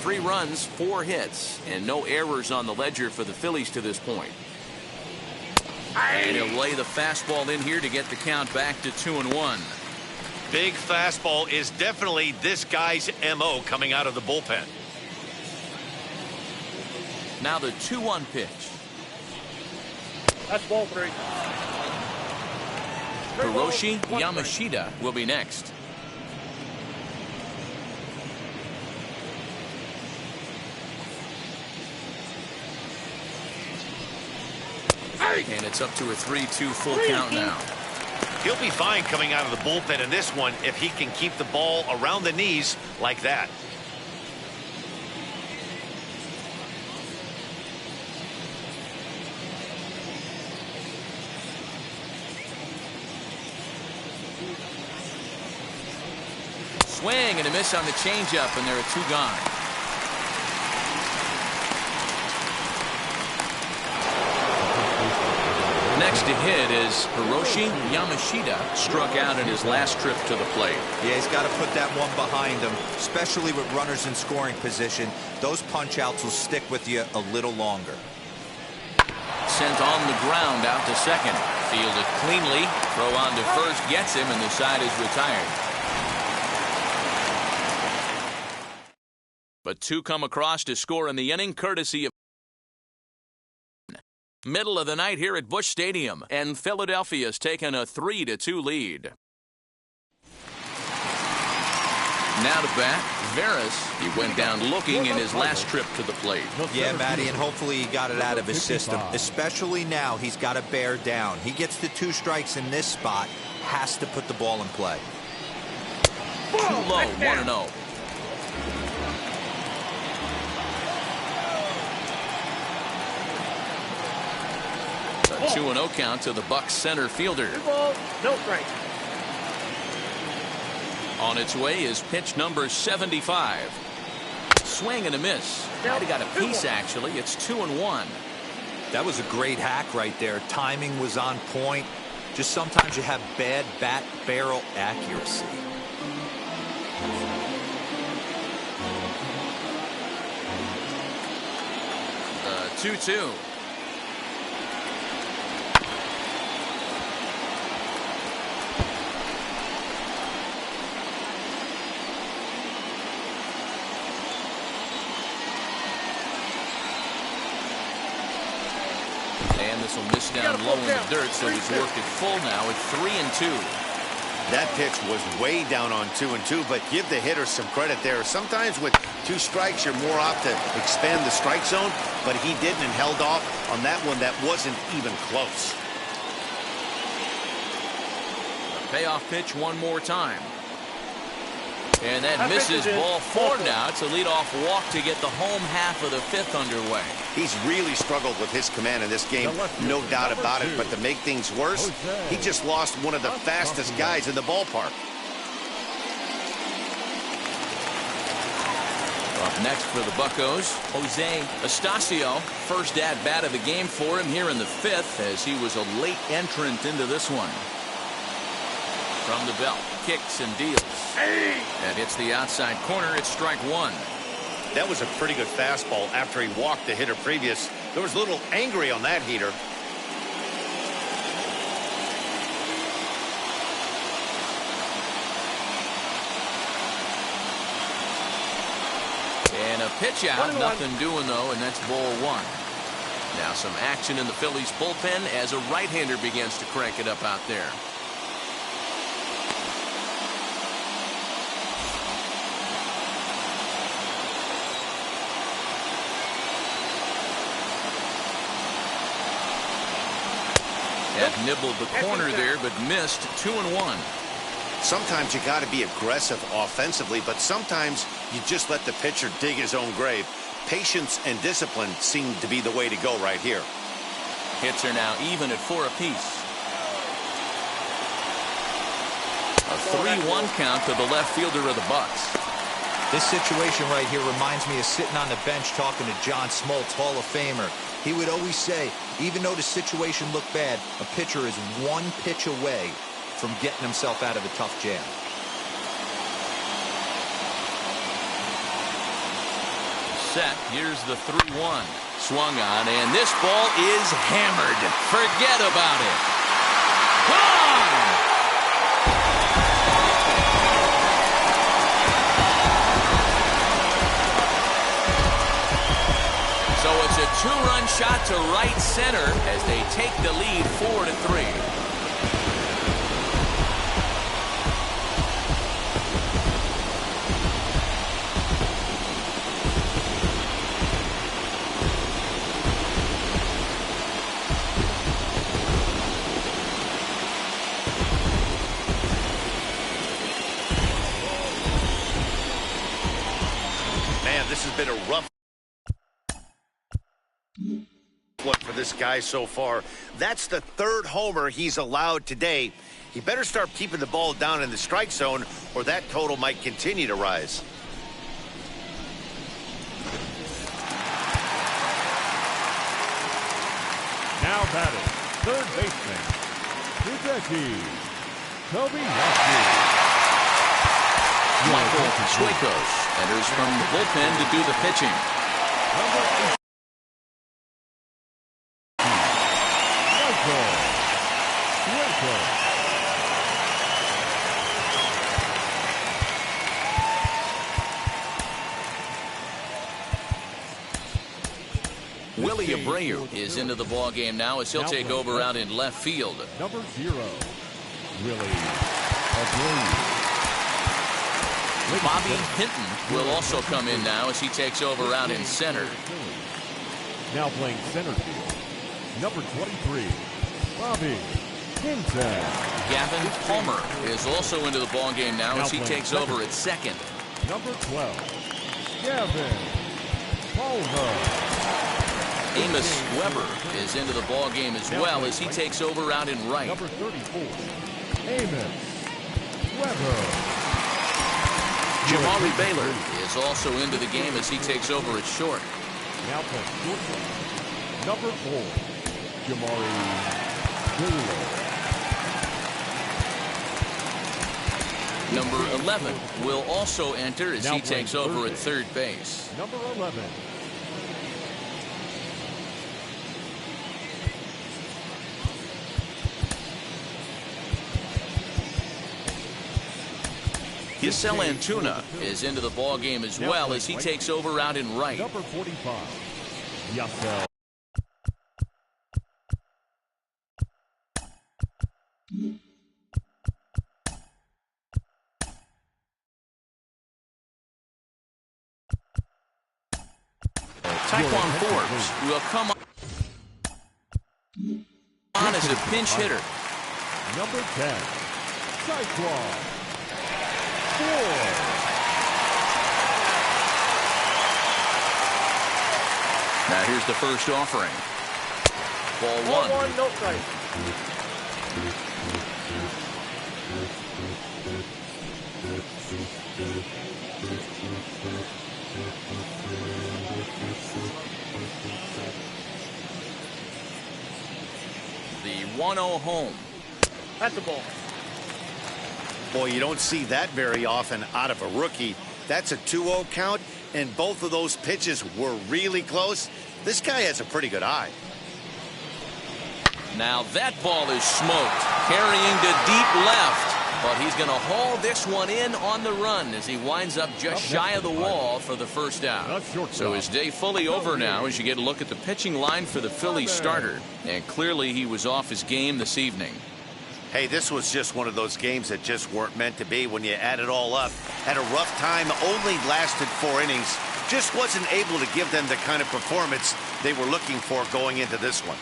3 runs, 4 hits, and no errors on the ledger for the Phillies to this point. And he'll lay the fastball in here to get the count back to 2-1. Big fastball is definitely this guy's MO coming out of the bullpen. Now the 2-1 pitch. That's ball 3. Hiroshi Yamashita will be next. And it's up to a 3-2 full count now. He'll be fine coming out of the bullpen in this one if he can keep the ball around the knees like that. Swing and a miss on the changeup, and there are 2 gone. Next to hit is Hiroshi Yamashita, struck out in his last trip to the plate. Yeah, he's got to put that one behind him, especially with runners in scoring position. Those punch-outs will stick with you a little longer. Sent on the ground out to second. Fielded cleanly. Throw on to first gets him, and the side is retired. But 2 come across to score in the inning, courtesy of middle of the night here at Busch Stadium, and Philadelphia's taken a 3-2 lead. Now to bat, Veras. He went down looking in his last trip to the plate. Yeah, Matty, and hopefully he got it out of his system. Especially now, he's got to bear down. He gets the 2 strikes in this spot, has to put the ball in play. Too low, 1-0. A 2-0 count to the Bucs center fielder. 2 balls, no strike. On its way is pitch number 75. Swing and a miss. Might have got a piece, actually. It's 2-1. That was a great hack right there. Timing was on point. Just sometimes you have bad bat barrel accuracy. 2-2. And this will miss down low in the dirt, so he's worked it full now at 3-2. That pitch was way down on 2-2, but give the hitter some credit there. Sometimes with 2 strikes, you're more apt to expand the strike zone, but he didn't and held off on that one that wasn't even close. A payoff pitch one more time. And that misses ball 4 now. It's a leadoff walk to get the home half of the 5th underway. He's really struggled with his command in this game, no doubt about it. But to make things worse, he just lost one of the fastest guys in the ballpark. Up next for the Buccos, Jose Astacio. First at-bat of the game for him here in the 5th, as he was a late entrant into this one. From the belt, kicks and deals. That hits the outside corner. It's strike 1. That was a pretty good fastball after he walked the hitter previous. There was a little angry on that heater. And a pitch out, nothing doing though, and that's ball 1. Now some action in the Phillies bullpen as a right-hander begins to crank it up out there. That nibbled the corner there, but missed. 2-1. Sometimes you got to be aggressive offensively, but sometimes you just let the pitcher dig his own grave. Patience and discipline seem to be the way to go right here. Hits are now even at 4 apiece. A 3-1 count to the left fielder of the Bucs. This situation right here reminds me of sitting on the bench talking to John Smoltz, Hall of Famer. He would always say, even though the situation looked bad, a pitcher is one pitch away from getting himself out of a tough jam. Set. Here's the 3-1. Swung on, and this ball is hammered. Forget about it. Gone! So it's a 2-run shot to right center as they take the lead 4-3. This has been a rough one for this guy so far. That's the 3rd homer he's allowed today. He better start keeping the ball down in the strike zone, or that total might continue to rise. Now batting, third baseman, Cody Michael Suecos enters from the bullpen to do the pitching. Willie Abreu is into the ball game now as he'll take over out in left field. Number 0, Willie Abreu. Bobby Hinton will also come in now as he takes over out in center. Now playing center field, number 23, Bobby Hinton. Gavin Palmer is also into the ball game now as he takes over at second. Number 12, Gavin Palmer. Amos Weber is into the ball game as well as he takes over out in right. Number 34, Amos Weber. Jamari Baylor is also into the game as he takes over at short. Now playing shortstop, number 4, Jamari Baylor. Number 11 will also enter as he takes over at third base. Number 11. Giselle Antuna is into the ball game as well as he takes over out in right. Number 45, Giselle. Taekwon Forbes will come on as a pinch hitter. Number 10, Taekwon Forbes. Now here's the first offering. Ball 1. No strike. 1-0 home. That's the ball. Boy, you don't see that very often out of a rookie. That's a 2-0 count, and both of those pitches were really close. This guy has a pretty good eye. Now that ball is smoked, carrying to deep left. But he's going to haul this one in on the run as he winds up just shy of the wall for the first out. So his day fully over now as you get a look at the pitching line for the Phillies starter. And clearly he was off his game this evening. Hey, this was just one of those games that just weren't meant to be when you add it all up. Had a rough time, only lasted 4 innings. Just wasn't able to give them the kind of performance they were looking for going into this one.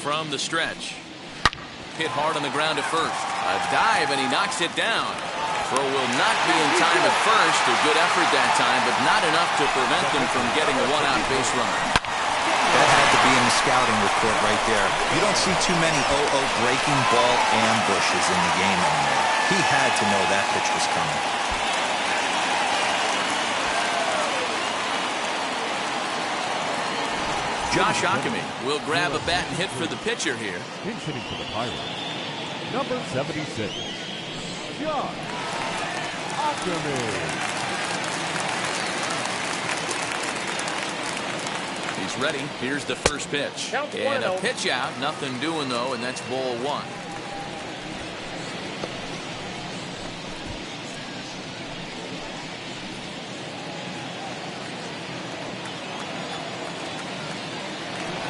From the stretch. Hit hard on the ground at first. A dive, and he knocks it down. Throw will not be in time at first. A good effort that time, but not enough to prevent them from getting a one-out base runner. That had to be in the scouting report right there. You don't see too many 0-0 breaking ball ambushes in the game anymore. He had to know that pitch was coming. Josh Ockamy will grab a bat and hit for the pitcher here. Pinch hitting for the Pirates, number 76, Josh Ockamy. He's ready. Here's the first pitch. And a pitch out. Nothing doing, though, and that's ball one.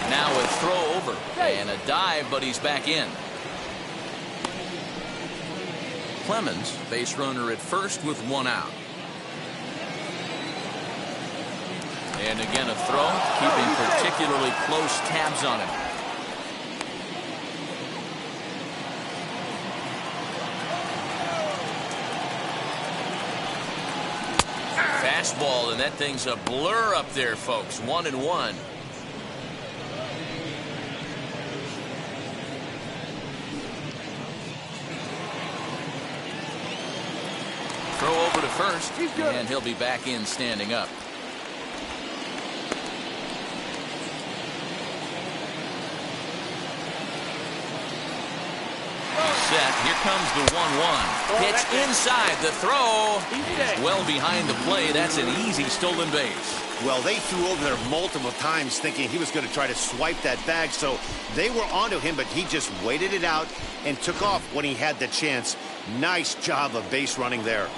Now a throw over and a dive, but he's back in. Clements, base runner at first with 1 out. And again a throw, keeping particularly close tabs on him. Fastball, and that thing's a blur up there, folks. 1-1. Throw over to first, and he'll be back in standing up. Set. Here comes the 1-1. Pitch inside. The throw is well behind the play. That's an easy stolen base. Well, they threw over there multiple times thinking he was going to try to swipe that bag, so they were onto him, but he just waited it out and took off when he had the chance. Nice job of base running there.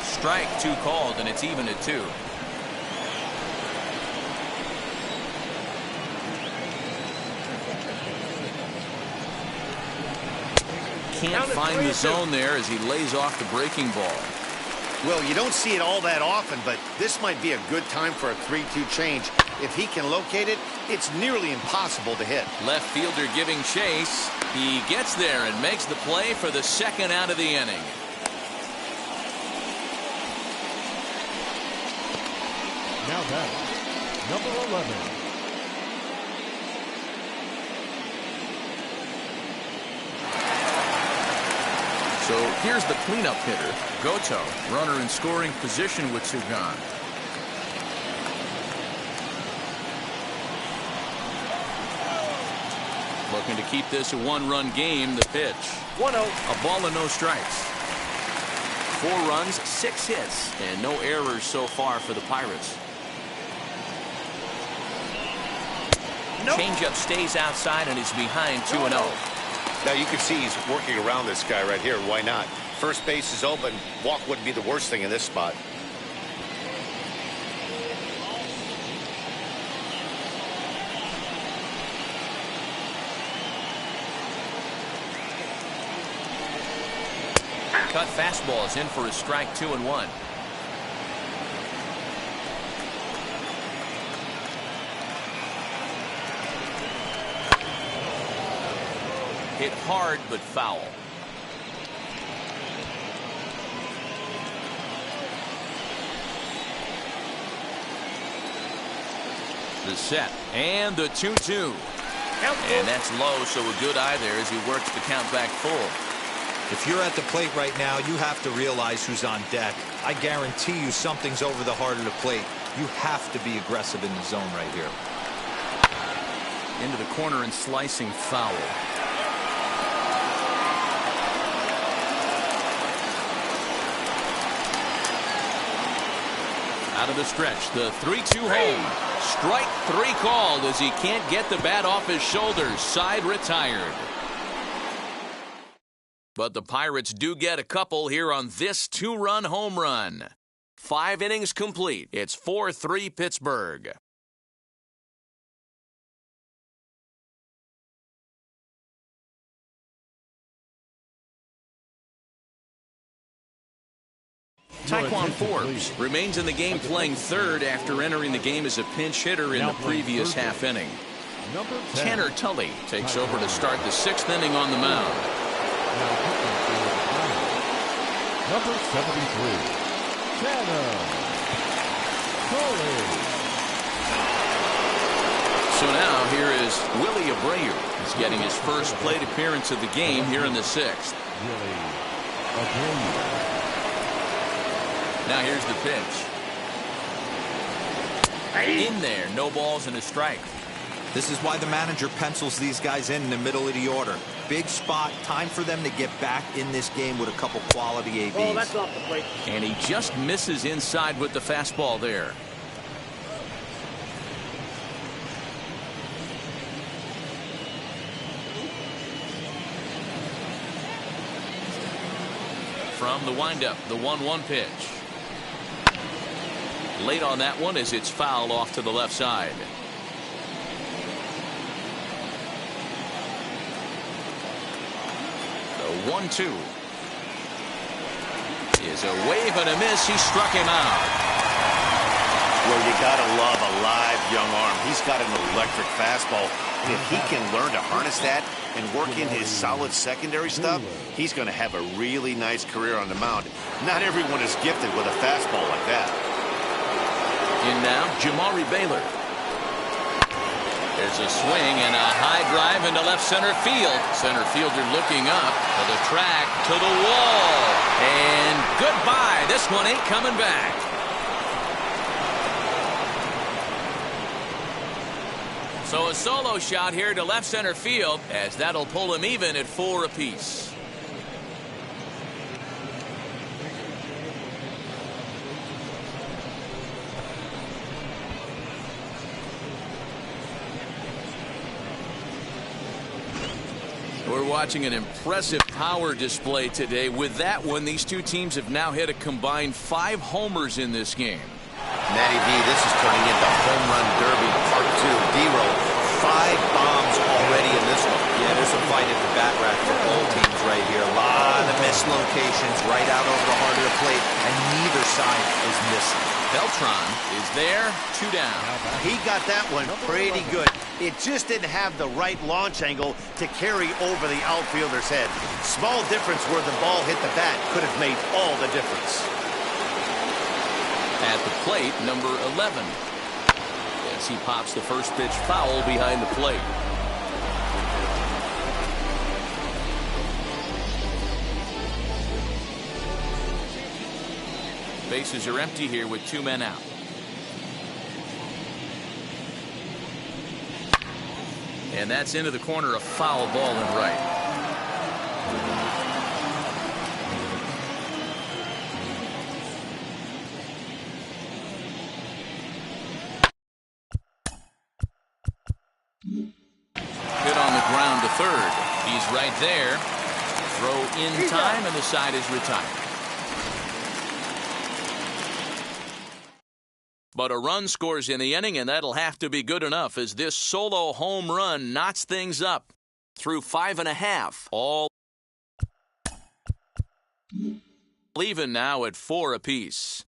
Strike 2 called, and it's even at 2. Can't find the zone there as he lays off the breaking ball. Well, you don't see it all that often, but this might be a good time for a 3-2 change. If he can locate it, it's nearly impossible to hit. Left fielder giving chase. He gets there and makes the play for the second out of the inning. Now that number 11. So here's the cleanup hitter, Goto, runner in scoring position with 2 gone. Looking to keep this a 1-run game. The pitch. 1-0. A ball and no strikes. 4 runs, 6 hits, and no errors so far for the Pirates. Nope. Changeup stays outside and is behind 2-0. Now you can see he's working around this guy right here. Why not? First base is open. Walk wouldn't be the worst thing in this spot. Cut fastball is in for a strike. 2-1. Hit hard but foul. The set and the 2-2. And that's low, so a good eye there as he works the count back full. If you're at the plate right now, you have to realize who's on deck. I guarantee you something's over the heart of the plate. You have to be aggressive in the zone right here. Into the corner and slicing foul. Out of the stretch, the 3-2 home. Strike 3 called as he can't get the bat off his shoulders. Side retired. But the Pirates do get a couple here on this 2-run home run. 5 innings complete. It's 4-3 Pittsburgh. Taekwon Forbes remains in the game playing third after entering the game as a pinch hitter in the previous half inning. Tanner Tully takes over to start the 6th inning on the mound. Number 73, Tanner Tully. So now here is Willie Abreu. He's getting his first plate appearance of the game here in the 6th. Willie Abreu. Now here's the pitch. In there, no balls and a strike. This is why the manager pencils these guys in the middle of the order. Big spot, time for them to get back in this game with a couple quality ABs. Oh, that's off the plate. And he just misses inside with the fastball there. From the windup, the 1-1 pitch. Late on that one as it's fouled off to the left side. The 1-2 is a wave and a miss. He struck him out. Well, you gotta love a live young arm. He's got an electric fastball. And if he can learn to harness that and work in his solid secondary stuff, he's going to have a really nice career on the mound. Not everyone is gifted with a fastball like that. In now, Jamari Baylor. There's a swing and a high drive into left center field. Center fielder looking up to the track, to the wall. And goodbye. This one ain't coming back. So a solo shot here to left center field, as that'll pull him even at 4 apiece. We're watching an impressive power display today. With that one, these two teams have now hit a combined 5 homers in this game. Matty V, this is turning into home run derby part 2. D-Roll, 5 bombs already in this one. Yeah, there's a fight at the bat rack for both teams right here. A lot of missed locations right out over the heart of the plate, and neither side is missing. Beltran is there, 2 down. He got that one pretty good. It just didn't have the right launch angle to carry over the outfielder's head. Small difference where the ball hit the bat could have made all the difference. At the plate, number 11. As he pops the first pitch foul behind the plate. Bases are empty here with 2 men out. And that's into the corner, a foul ball and right. Hit on the ground to third. He's right there. Throw in time, and the side is retired. But a run scores in the inning, and that'll have to be good enough as this solo home run knots things up through 5.5. All even now at 4 apiece.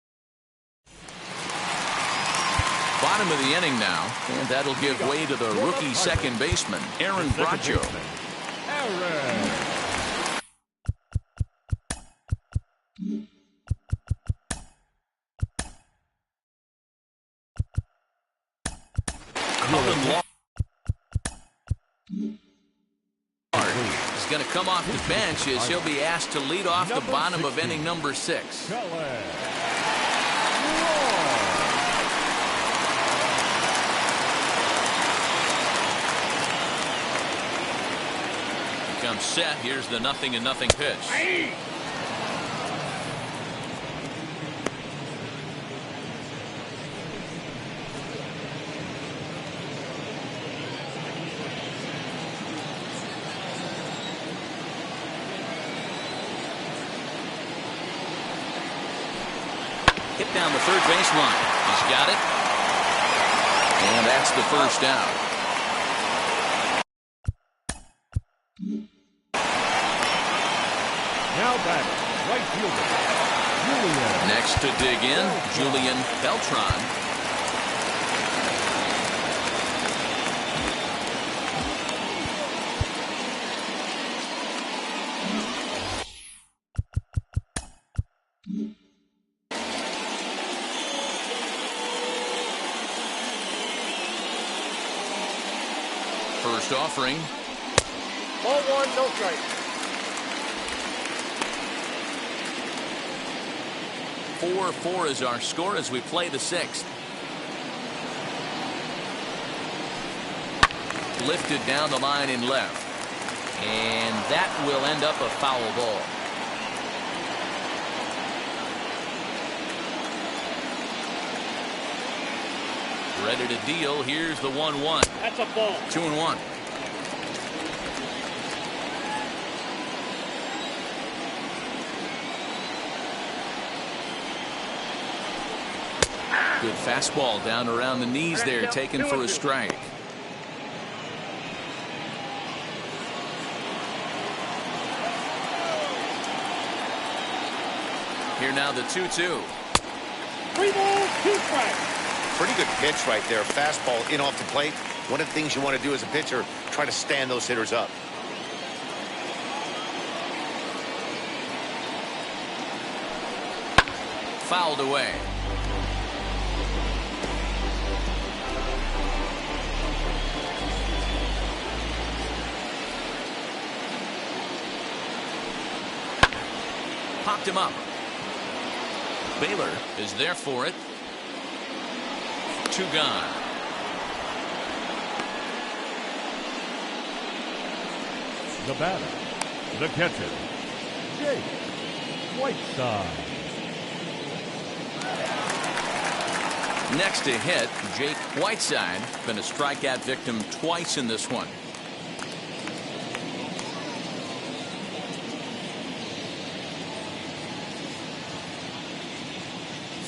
Bottom of the inning now, and that'll give way to the rookie second baseman, Aaron Bracho. He's going to come off the bench as he'll be asked to lead off the bottom of inning number 6. Comes set. Here's the 0-0 pitch. Hit down the third baseline. He's got it. And that's the first out. Now batting, right fielder, Julian. Next to dig in, Julian Beltran. First offering. Ball 1, no strike. 4-4 is our score as we play the 6th. Lifted down the line in left. And that will end up a foul ball. Ready to deal. Here's the 1-1. That's a ball. 2-1. Good fastball down around the knees there, taken for a strike. Here now the 2-2. 3 balls, 2 strikes. Pretty good pitch right there. Fastball in off the plate. One of the things you want to do as a pitcher, try to stand those hitters up. Fouled away. Popped him up. Baylor is there for it. 2 gone. The batter, the catcher, Jake Whiteside. Next to hit, Jake Whiteside. Been a strikeout victim twice in this one.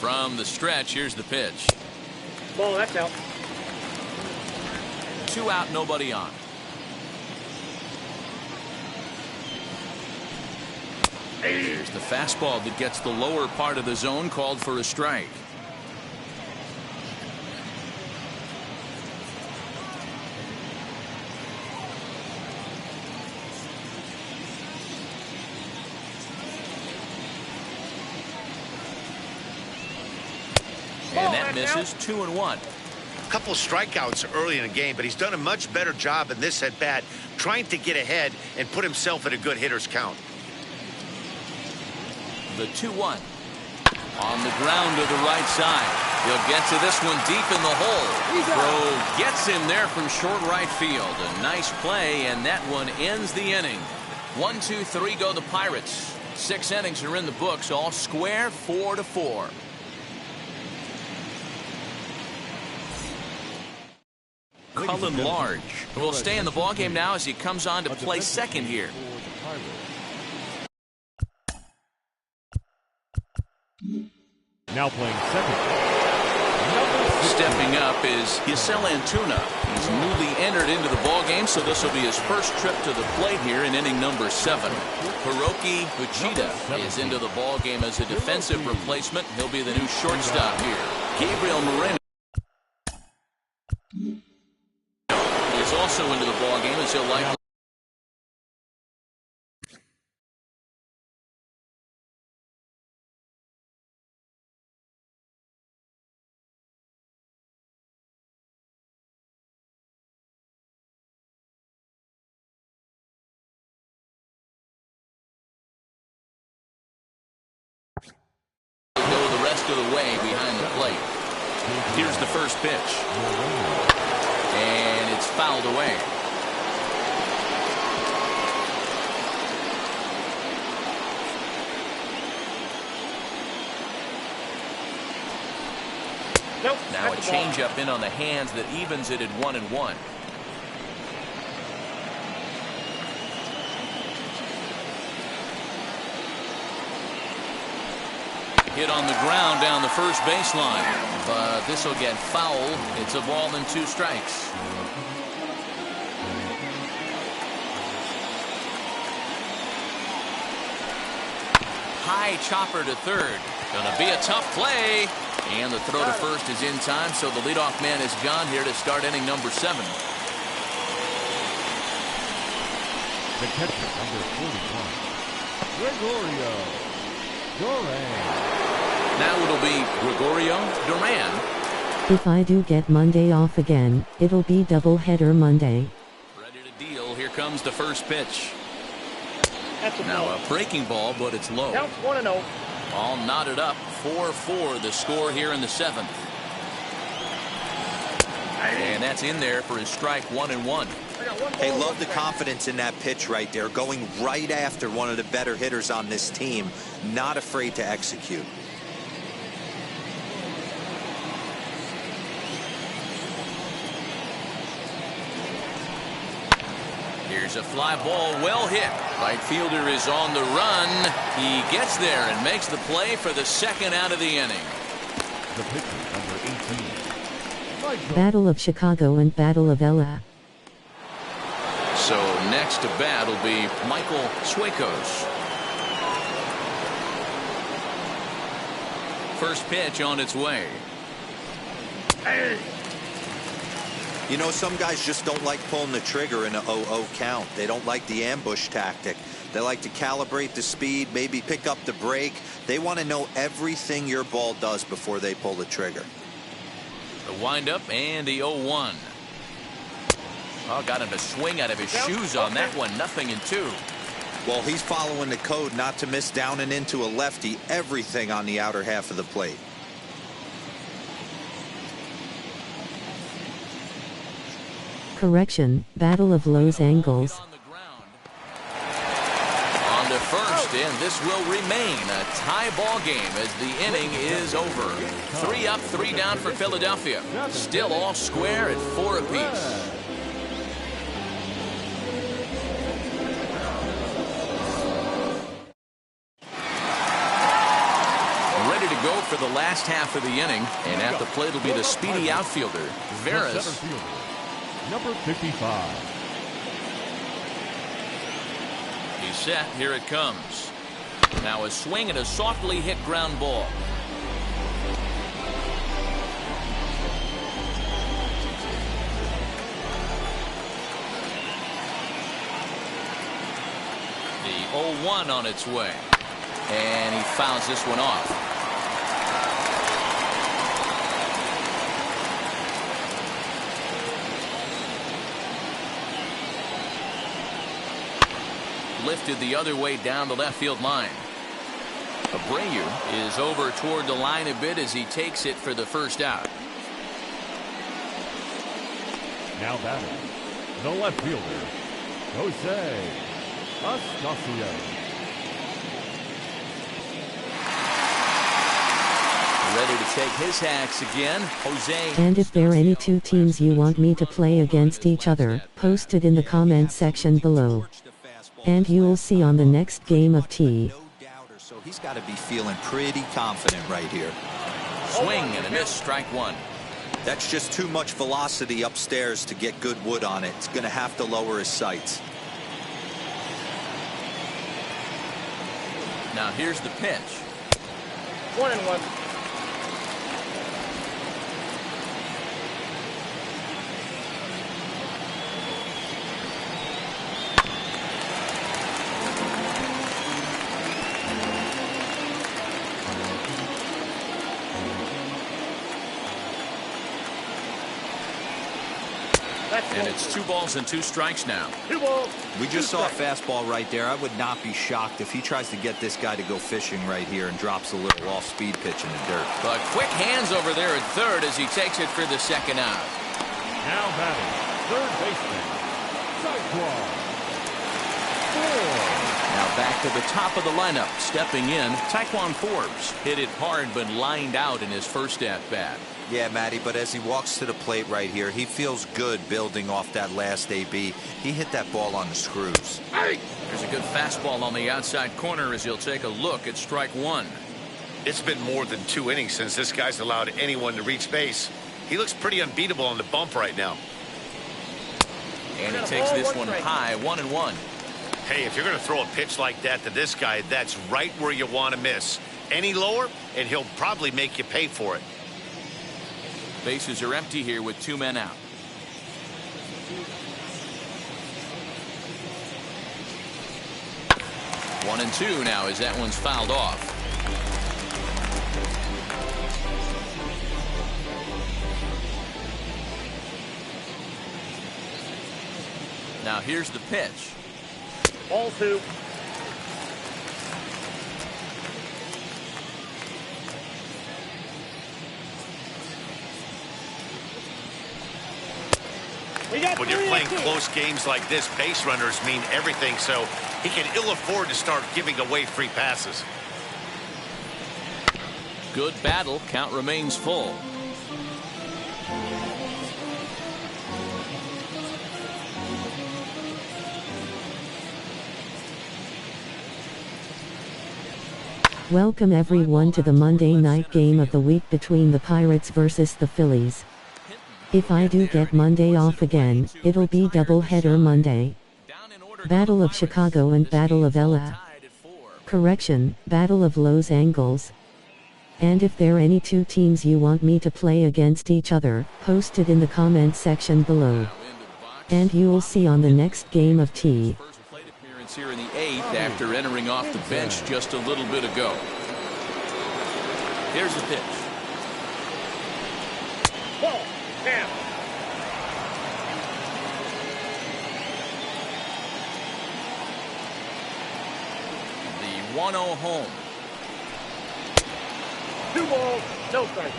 From the stretch, here's the pitch. Ball, that's out. 2 out, nobody on. Here's the fastball that gets the lower part of the zone, called for a strike. And that misses. 2-1. A couple strikeouts early in the game, but he's done a much better job in this at bat, trying to get ahead and put himself in a good hitter's count. The 2-1. On the ground to the right side. He'll get to this one deep in the hole. Throw gets him there from short right field. A nice play, and that one ends the inning. 1, 2, 3 go the Pirates. 6 innings are in the books, all square, 4-4. Cullen Large will stay in the ballgame now as he comes on to play second here. Now playing second. Stepping up is Yasel Antuna. He's newly entered into the ballgame, so this will be his first trip to the plate here in inning number 7. Hiroki Uchida is into the ballgame as a defensive replacement. He'll be the new shortstop here. Gabriel Moreno is also into the ballgame as he'll likely most of the way behind the plate. Here's the first pitch. And it's fouled away. Nope. Now a changeup in on the hands that evens it at 1-1. Hit on the ground down the first baseline, but this will get foul. It's a ball and 2 strikes. High chopper to third. Gonna be a tough play. And the throw to first is in time, so the leadoff man is gone here to start inning number 7. The catcher, number 41, Gregorio Duran. Now it'll be Gregorio Duran. If I do get Monday off again, it'll be doubleheader Monday. Ready to deal. Here comes the first pitch. That's a Now ball. a breaking ball, but it's low. Counts 1-0. All knotted up. 4-4 the score here in the 7th. And that's in there for his strike 1-1. Hey, love the confidence in that pitch right there. Going right after one of the better hitters on this team. Not afraid to execute. Here's a fly ball, well hit. Right fielder is on the run. He gets there and makes the play for the second out of the inning. The pitcher, number 18, Battle of Chicago and Battle of LA. So next to bat will be Michael Sueikos. First pitch on its way. You know, some guys just don't like pulling the trigger in a 0-0 count. They don't like the ambush tactic. They like to calibrate the speed, maybe pick up the brake. They want to know everything your ball does before they pull the trigger. The windup and the 0-1. Oh, got him to swing out of his shoes on that one. 0-2. Well, he's following the code not to miss down and into a lefty. Everything on the outer half of the plate. Correction, Battle of Los Angeles. On to first, and this will remain a tie ball game as the inning is over. 3 up, 3 down for Philadelphia. Still all square at 4 apiece. Ready to go for the last half of the inning, and at the plate will be the speedy outfielder, Veras. the center fielder, number 55. He's set. Here it comes. Now a swing and a softly hit ground ball. The 0-1 on its way. And he fouls this one off. Lifted the other way down the left field line. Abreu is over toward the line a bit as he takes it for the first out. Now batting, the left fielder, Jose Astacio. Ready to take his hacks again, Jose. And if there are any two teams you want me to play against each other, post it in the comments section below. And you'll see on the next game of T. So he's got to be feeling pretty confident right here. Swing and a miss, strike 1. That's just too much velocity upstairs to get good wood on it. It's going to have to lower his sights. Now here's the pitch. 1-1. And it's 2 balls and 2 strikes now. 2 balls. We just saw a fastball right there. I would not be shocked if he tries to get this guy to go fishing right here and drops a little off-speed pitch in the dirt. But quick hands over there at third as he takes it for the second out. Now batting, third baseman, Cyclone. Now back to the top of the lineup. Stepping in, Taekwon Forbes. Hit it hard but lined out in his first at-bat. Yeah, Matty, but as he walks to the plate right here, he feels good building off that last AB. He hit that ball on the screws. There's a good fastball on the outside corner as he'll take a look at strike 1. It's been more than 2 innings since this guy's allowed anyone to reach base. He looks pretty unbeatable on the bump right now. And he takes this one high, 1-1. Hey, if you're going to throw a pitch like that to this guy, that's right where you want to miss. Any lower, and he'll probably make you pay for it. Bases are empty here with 2 men out. One and 2 now as that one's fouled off. Now here's the pitch. Ball 2. When you're playing close games like this, base runners mean everything, so he can ill afford to start giving away free passes. Good battle. Count remains full. Welcome everyone to the Monday night game of the week between the Pirates versus the Phillies. If I do get Monday off again, it'll be doubleheader Monday. Battle of Chicago and Battle of LA. Correction, Battle of Los Angeles. And if there are any 2 teams you want me to play against each other, post it in the comment section below. And you'll see on the next game of T. Here in the 8th after entering off the bench just a little bit ago. Here's the pitch. Ball. Down. The 1-0 home. 2 balls. No strikes.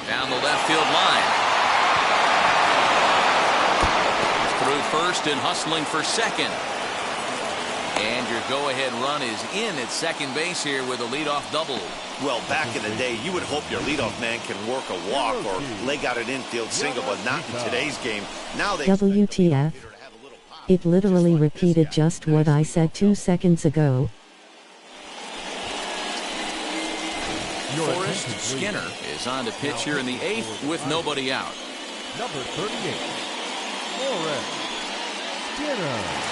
Down the left field line. Through first and hustling for second. And your go-ahead run is in at second base here with a leadoff double. Well, back in the day, you would hope your leadoff man can work a walk or leg out an infield single, but not in today's game. Now they WTF. It literally repeated just what I said 2 seconds ago. Forrest Skinner is on to pitch here in the 8th with nobody out. Number 38, Forrest Skinner.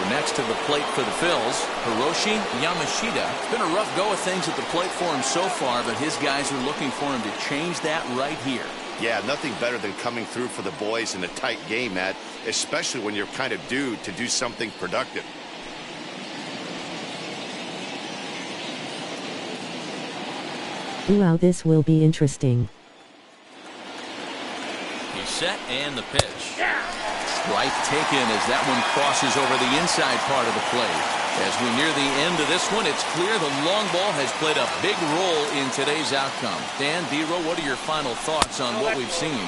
Next to the plate for the Phils, Hiroshi Yamashita. It's been a rough go of things at the plate for him so far, but his guys are looking for him to change that right here. Yeah, nothing better than coming through for the boys in a tight game, Matt, especially when you're kind of due to do something productive. Wow, this will be interesting. He's set and the pitch. Strike taken as that one crosses over the inside part of the plate. As we near the end of this one, it's clear the long ball has played a big role in today's outcome. Dan, D-Row, what are your final thoughts on what we've seen?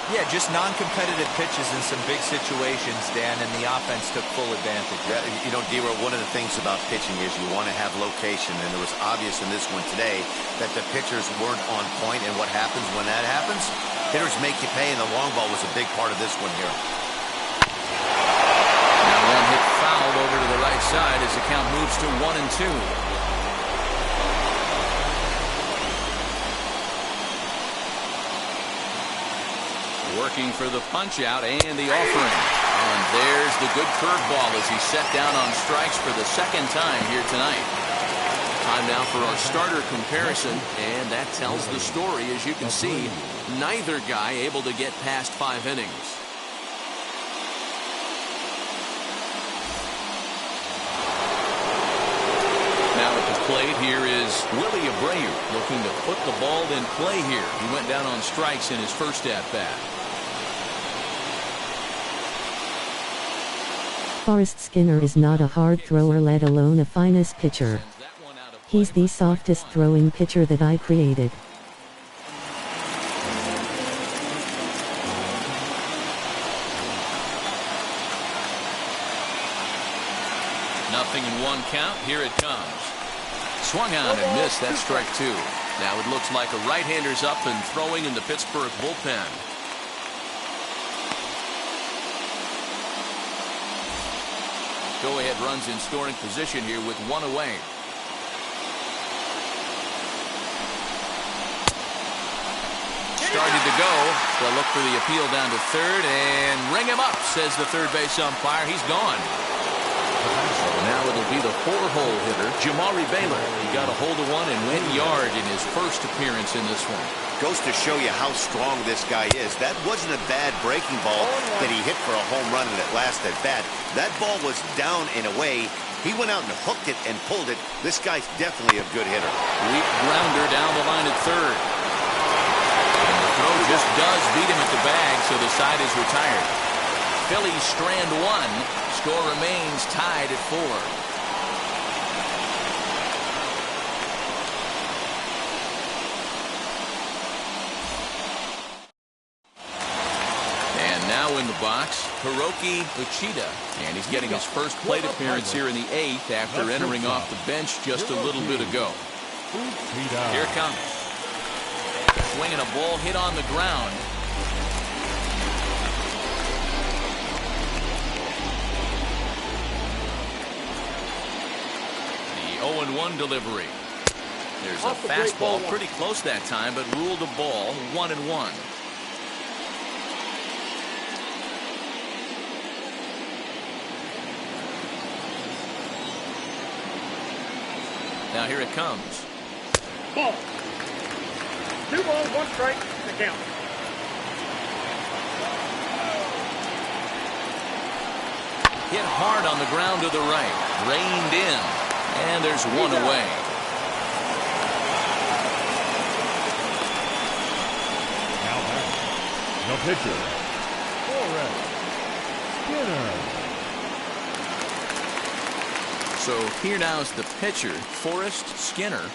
Yeah, just non-competitive pitches in some big situations, Dan, and the offense took full advantage. Yeah, you know, D-Row, one of the things about pitching is you want to have location, and it was obvious in this one today that the pitchers weren't on point, and what happens when that happens? Hitters make you pay, and the long ball was a big part of this one here. Now one hit fouled over to the right side as the count moves to 1-2. Working for the punch out and the offering. And there's the good curveball as he's set down on strikes for the second time here tonight. Time now for our starter comparison, and that tells the story. As you can see, neither guy able to get past 5 innings. Now at the plate here is Willie Abreu, looking to put the ball in play here. He went down on strikes in his first at-bat. Forrest Skinner is not a hard thrower, let alone a finest pitcher. He's the softest throwing pitcher that I created. Nothing in 1 count. Here it comes. Swung on and missed. That's strike 2. Now it looks like a right-hander's up and throwing in the Pittsburgh bullpen. Go-ahead runs in scoring position here with 1 away. Started to go. They'll look for the appeal down to third and ring him up, says the third base umpire. He's gone. So now it'll be the 4-hole hitter, Jamari Baylor. He got a hold of one and went yard in his first appearance in this one. Goes to show you how strong this guy is. That wasn't a bad breaking ball that he hit for a home run in that last at bat. That ball was down and away. He went out and hooked it and pulled it. This guy's definitely a good hitter. Weak grounder down the line at third. And the throw just does beat him at the bag, so the side is retired. Phillies strand 1. Score remains tied at 4. In the box, Hiroki Uchida, and he's getting his first plate appearance here in the 8th after entering off the bench just a little bit ago. Here it comes. Swinging a ball hit on the ground. The 0-1 delivery. There's a fastball pretty close that time, but ruled a ball 1-1. Now here it comes. Ball. 2 balls, 1 strike, the count. Hit hard on the ground to the right. Reined in. And there's 1 away. Now back. The pitcher, Forrest Skinner. So here now is the pitcher, Forrest Skinner.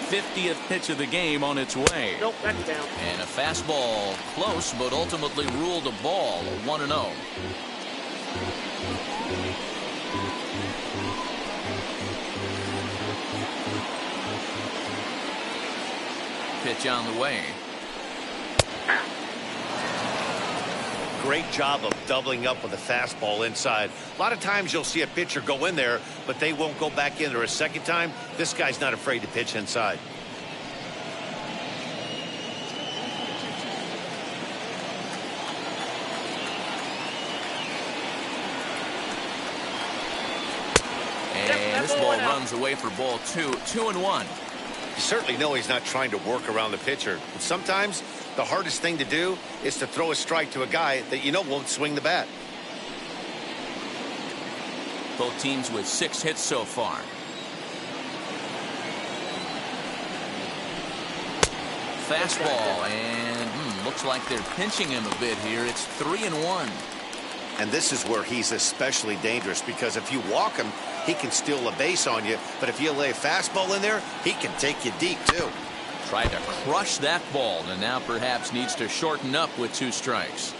'50th pitch of the game on its way. Nope, that's down. And a fastball close, but ultimately ruled a ball, 1-0. Pitch on the way. Great job of doubling up with a fastball inside. A lot of times you'll see a pitcher go in there, but they won't go back in there a second time. This guy's not afraid to pitch inside. And this ball runs away for ball 2. 2-1. You certainly know he's not trying to work around the pitcher. But sometimes the hardest thing to do is to throw a strike to a guy that you know won't swing the bat. Both teams with 6 hits so far. Fastball, and looks like they're pinching him a bit here. It's 3-1. And this is where he's especially dangerous, because if you walk him, he can steal a base on you. But if you lay a fastball in there, he can take you deep, too. Tried to crush that ball, and now perhaps needs to shorten up with 2 strikes.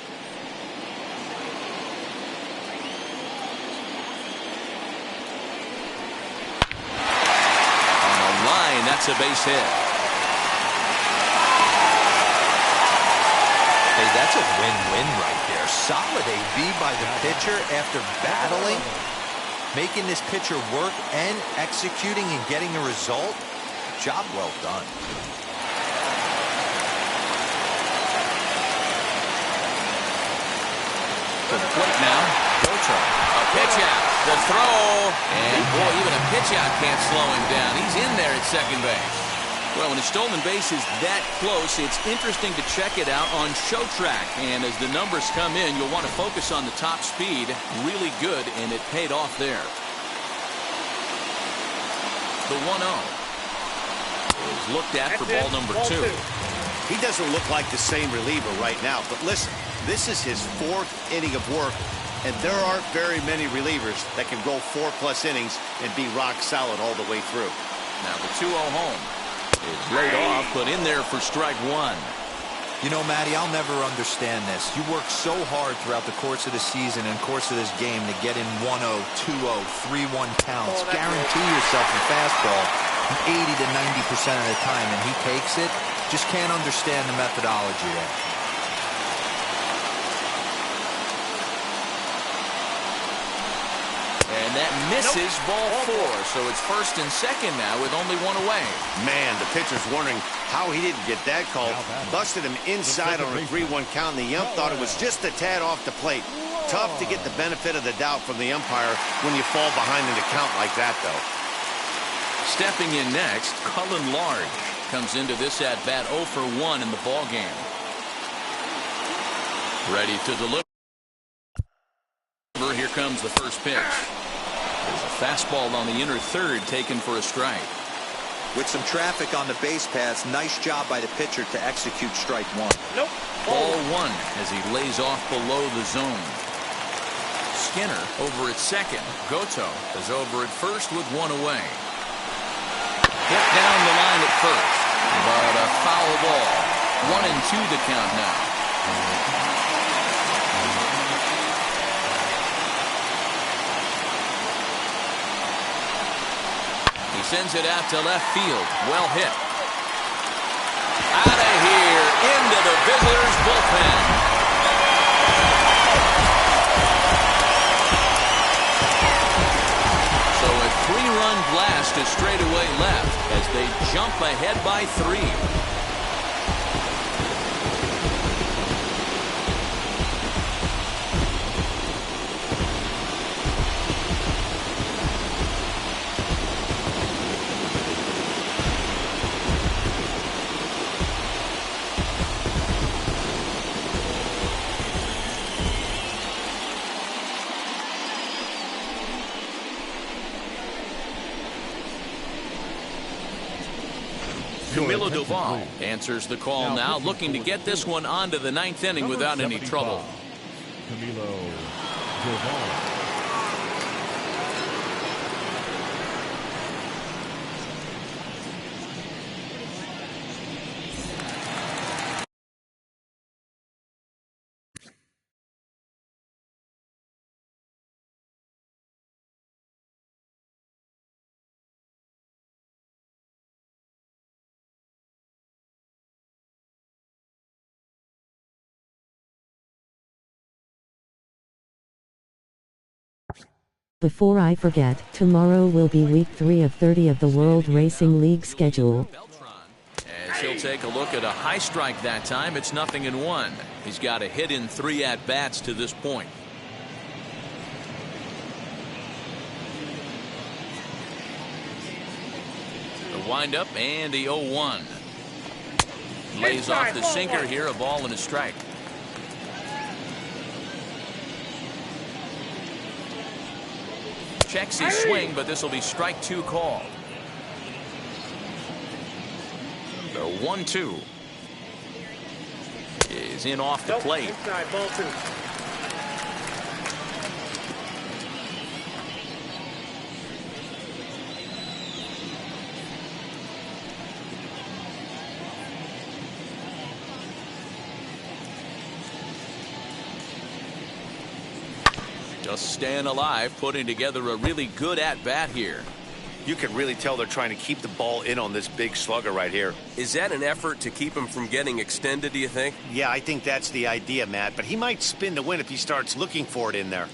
On the line, that's a base hit. Hey, that's a win-win right there. Solid AB by the pitcher after battling, making this pitcher work and executing and getting a result. Job well done. To the plate now, Goto. A pitch out, the throw, and boy, even a pitch out can't slow him down. He's in there at second base. Well, when a stolen base is that close, it's interesting to check it out on Show Track. And as the numbers come in, you'll want to focus on the top speed. Really good, and it paid off there. The 1-0 is looked at for ball number 2. He doesn't look like the same reliever right now, but listen, this is his 4th inning of work, and there aren't very many relievers that can go 4+ innings and be rock solid all the way through. Now the 2-0 home is laid off, but in there for strike 1. You know, Matty, I'll never understand this. You work so hard throughout the course of the season and course of this game to get in 1-0, 2-0, 3-1 counts. Guarantee yourself a fastball 80 to 90% of the time, and he takes it. Just can't understand the methodology there. And that misses ball 4, so it's first and second now with only 1 away. Man, the pitcher's wondering how he didn't get that call. Busted him inside on a 3-1 count, and the ump thought it was just a tad off the plate. Tough to get the benefit of the doubt from the umpire when you fall behind in the count like that, though. Stepping in next, Cullen Large comes into this at-bat 0 for 1 in the ballgame. Ready to deliver. Here comes the first pitch. There's a fastball on the inner third taken for a strike. With some traffic on the base paths, nice job by the pitcher to execute strike 1. Nope. Ball 1 as he lays off below the zone. Skinner over at second. Goto is over at first with 1 away. Hit down the line at first, but a foul ball. 1-2 the count now. He sends it out to left field. Well hit. Out of here, into the visitors' bullpen. So a 3-run blast to straightaway left as they jump ahead by 3. Camilo Doval answers the call now, looking to get this one onto the 9th inning without any trouble. Camilo Doval. Before I forget, tomorrow will be week 3 of 30 of the World Racing League schedule. As he'll take a look at a high strike that time, it's 0-1. He's got a hit in 3 at-bats to this point. The windup and the 0-1. Lays off the sinker here, a ball and a strike. Checks his swing, but this will be strike 2 called. The 1-2 is in off the plate. Just staying alive, putting together a really good at-bat here. You can really tell they're trying to keep the ball in on this big slugger right here. Is that an effort to keep him from getting extended, do you think? Yeah, I think that's the idea, Matt, but he might spin to win if he starts looking for it in there.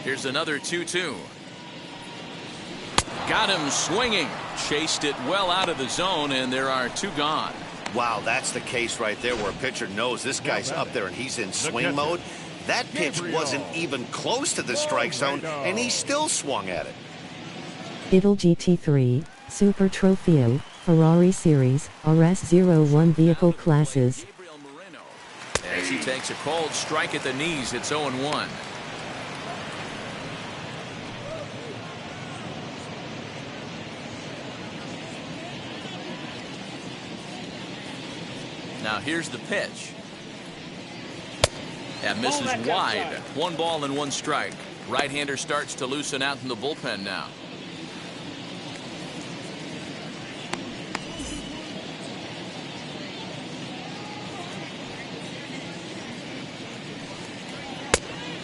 Here's another 2-2. Got him swinging. Chased it well out of the zone, and there are 2 gone. Wow, that's the case right there where a pitcher knows this guy's up there and he's in swing mode. That pitch wasn't even close to the strike zone, and he still swung at it. Idle GT3, Super Trofeo, Ferrari Series, RS01 vehicle classes. As he takes a cold strike at the knees, it's 0-1. Now here's the pitch. That misses wide. 1 ball and 1 strike. Right-hander starts to loosen out in the bullpen now.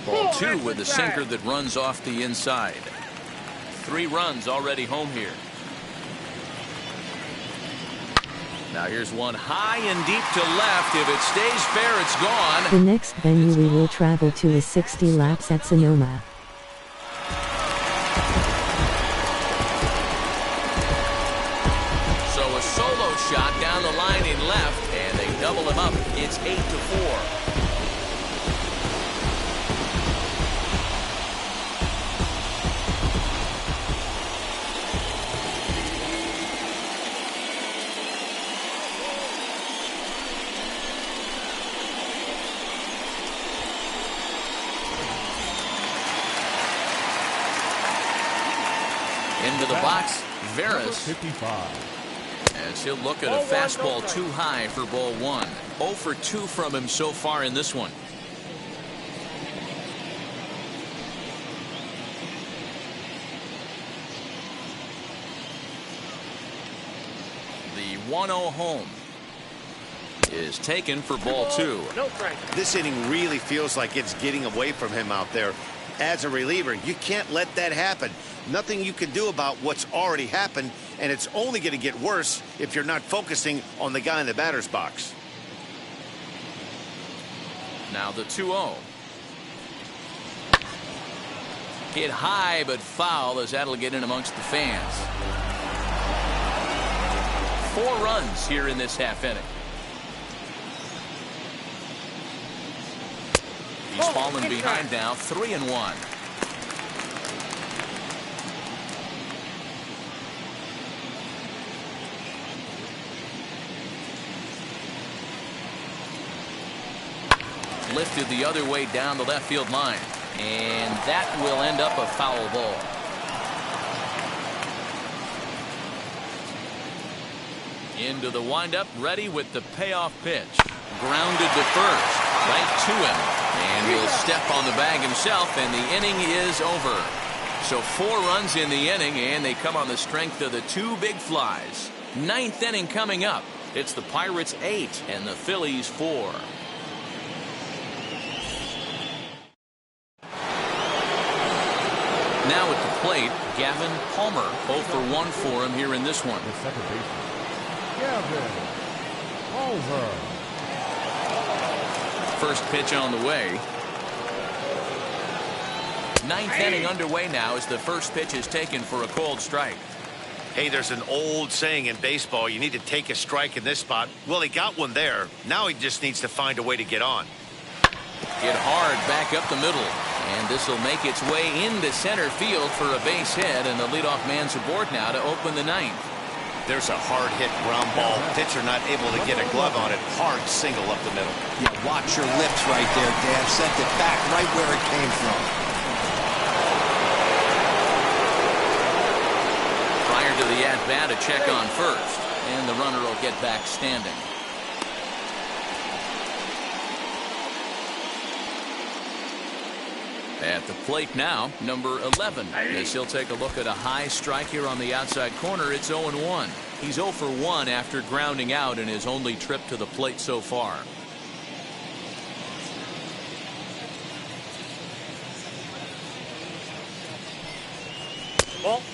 Ball 2 with a sinker that runs off the inside. 3 runs already home here. Now here's one high and deep to left. If it stays fair, it's gone. The next venue we will travel to is 60 laps at Sonoma. So a solo shot down the line in left, and they double him up. It's 8-4. Into the box, Veras. 55. As he'll look at a fastball too high for ball 1. 0 for 2 from him so far in this one. The 1-0 home is taken for ball 2. This inning really feels like it's getting away from him out there. As a reliever, you can't let that happen. Nothing you can do about what's already happened, and it's only going to get worse if you're not focusing on the guy in the batter's box. Now the 2-0. Hit high but foul, as that'll get in amongst the fans. 4 runs here in this half inning. He's fallen behind now, 3-1. Lifted the other way down the left field line, and that will end up a foul ball. Into the windup, ready with the payoff pitch. Grounded to first, right to him, and he'll step on the bag himself, and the inning is over. So 4 runs in the inning, and they come on the strength of the 2 big flies. 9th inning coming up. It's the Pirates 8 and the Phillies 4. Now at the plate, Gavin Palmer, 0 for 1 for him here in this one. The second baseman, Gavin Palmer. First pitch on the way. 9th inning underway now as the first pitch is taken for a cold strike. Hey, there's an old saying in baseball, you need to take a strike in this spot. Well, he got one there. Now he just needs to find a way to get on. Hit hard back up the middle. And this will make its way into center field for a base hit, and the leadoff man's aboard now to open the 9th. There's a hard hit ground ball. Pitcher not able to get a glove on it. Hard single up the middle. Yeah, watch your lips right there, Dan. Sent it back right where it came from. Prior to the at-bat, a check on first, and the runner will get back standing. At the plate now, number 11. As he'll take a look at a high strike here on the outside corner, it's 0-1. He's 0 for 1 after grounding out in his only trip to the plate so far.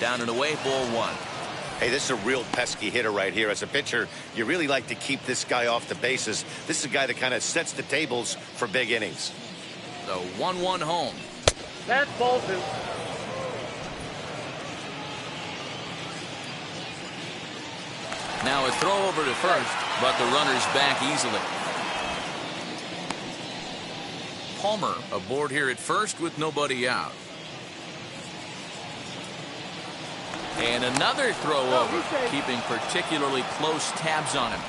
Down and away, ball 1. Hey, this is a real pesky hitter right here. As a pitcher, you really like to keep this guy off the bases. This is a guy that kind of sets the tables for big innings. The 1-1 home. That's ball 2. Now a throw over to first, but the runner's back easily. Palmer aboard here at first with nobody out. And another throw over, keeping particularly close tabs on him.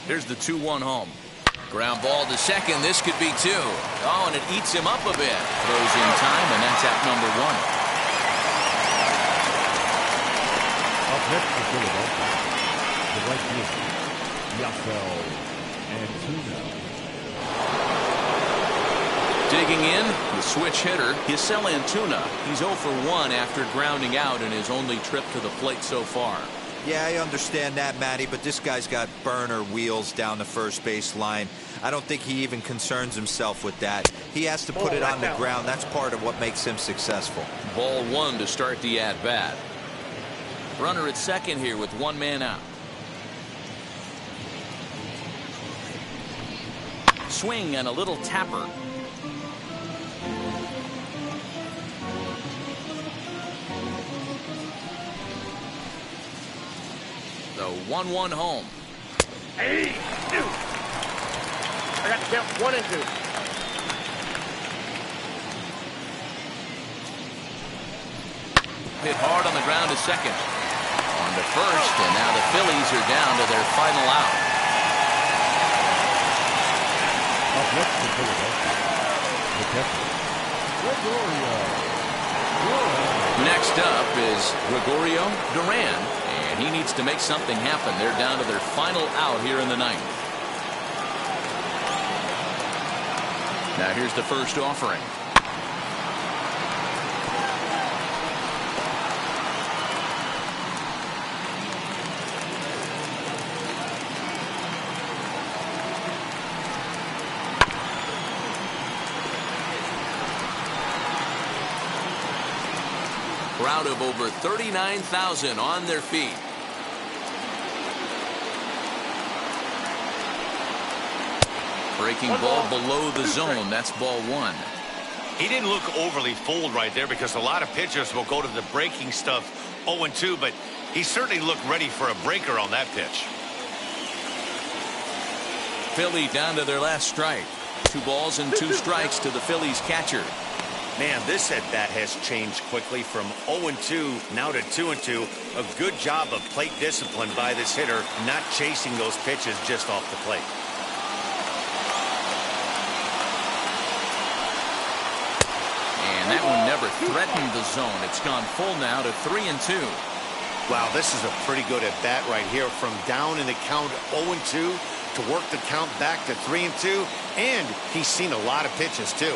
Here's the 2-1 home. Ground ball to second. This could be 2. Oh, and it eats him up a bit. Throws in time, and that's out number 1. Up next for Philadelphia, the right fielder, Yasel Antuna. Digging in, the switch hitter, Yasel Antuna. He's 0 for 1 after grounding out in his only trip to the plate so far. Yeah, I understand that, Matty, but this guy's got burner wheels down the first base line. I don't think he even concerns himself with that. He has to put it on the ground. That's part of what makes him successful. Ball 1 to start the at-bat. Runner at second here with 1 man out. Swing and a little tapper. The 1-1 home. Hey, dude. I got to count 1 and 2. Hit hard on the ground to second. On to first, and now the Phillies are down to their final out. Up next to Philadelphia, the catcher, Gregorio. Next up is Gregorio Duran, and he needs to make something happen. They're down to their final out here in the ninth. Now here's the first offering. Crowd of over 39,000 on their feet. Breaking ball below the zone. That's ball 1. He didn't look overly fooled right there because a lot of pitchers will go to the breaking stuff 0-2, but he certainly looked ready for a breaker on that pitch. Philly down to their last strike. 2 balls and 2 strikes to the Phillies catcher. Man, this at-bat has changed quickly from 0-2 now to 2-2. A good job of plate discipline by this hitter, not chasing those pitches just off the plate. And that one never threatened the zone. It's gone full now to 3-2. Wow, this is a pretty good at-bat right here. From down in the count 0-2 to work the count back to 3-2. And he's seen a lot of pitches, too.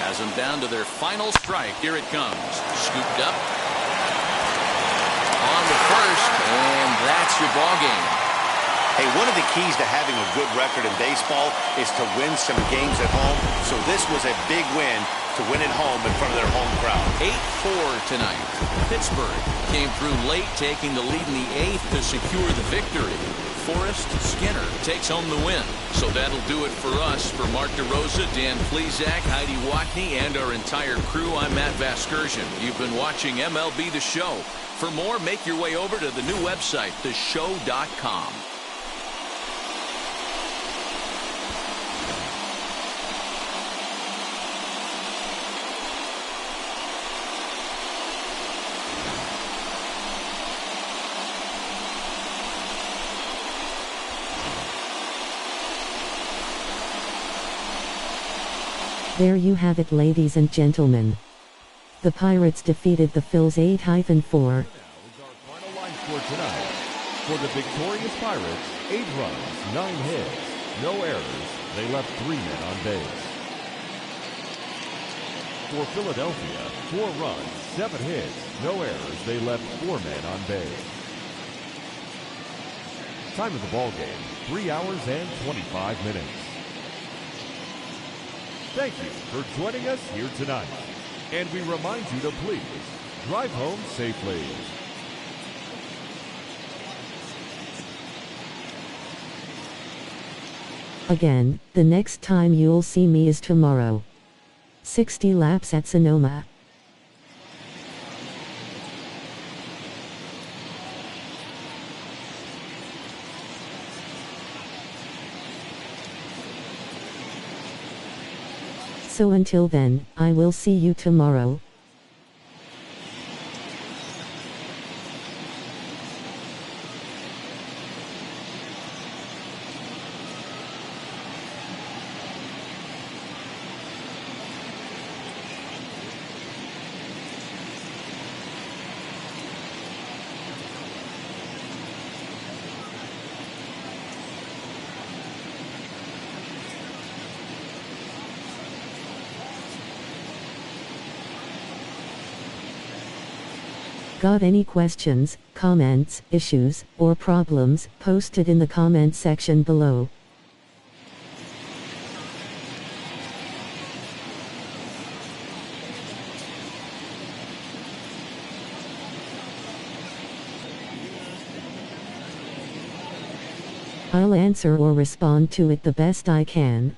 Has them down to their final strike. Here it comes. Scooped up. On to first, and that's your ball game. Hey, one of the keys to having a good record in baseball is to win some games at home. So this was a big win to win at home in front of their home crowd. 8-4 tonight. Pittsburgh came through late, taking the lead in the 8th to secure the victory. Forrest Skinner takes home the win. So that'll do it for us. For Mark DeRosa, Dan Plesac, Heidi Watney, and our entire crew, I'm Matt Vasgersian. You've been watching MLB The Show. For more, make your way over to the new website, theshow.com. There you have it, ladies and gentlemen. The Pirates defeated the Phils 8-4. Now is our final line score tonight. For the victorious Pirates, 8 runs, 9 hits, no errors. They left 3 men on base. For Philadelphia, 4 runs, 7 hits, no errors. They left 4 men on base. Time of the ball game, 3 hours and 25 minutes. Thank you for joining us here tonight. And we remind you to please drive home safely. Again, the next time you'll see me is tomorrow. 60 laps at Sonoma. So until then, I will see you tomorrow. Got any questions, comments, issues, or problems? Post it in the comment section below. I'll answer or respond to it the best I can.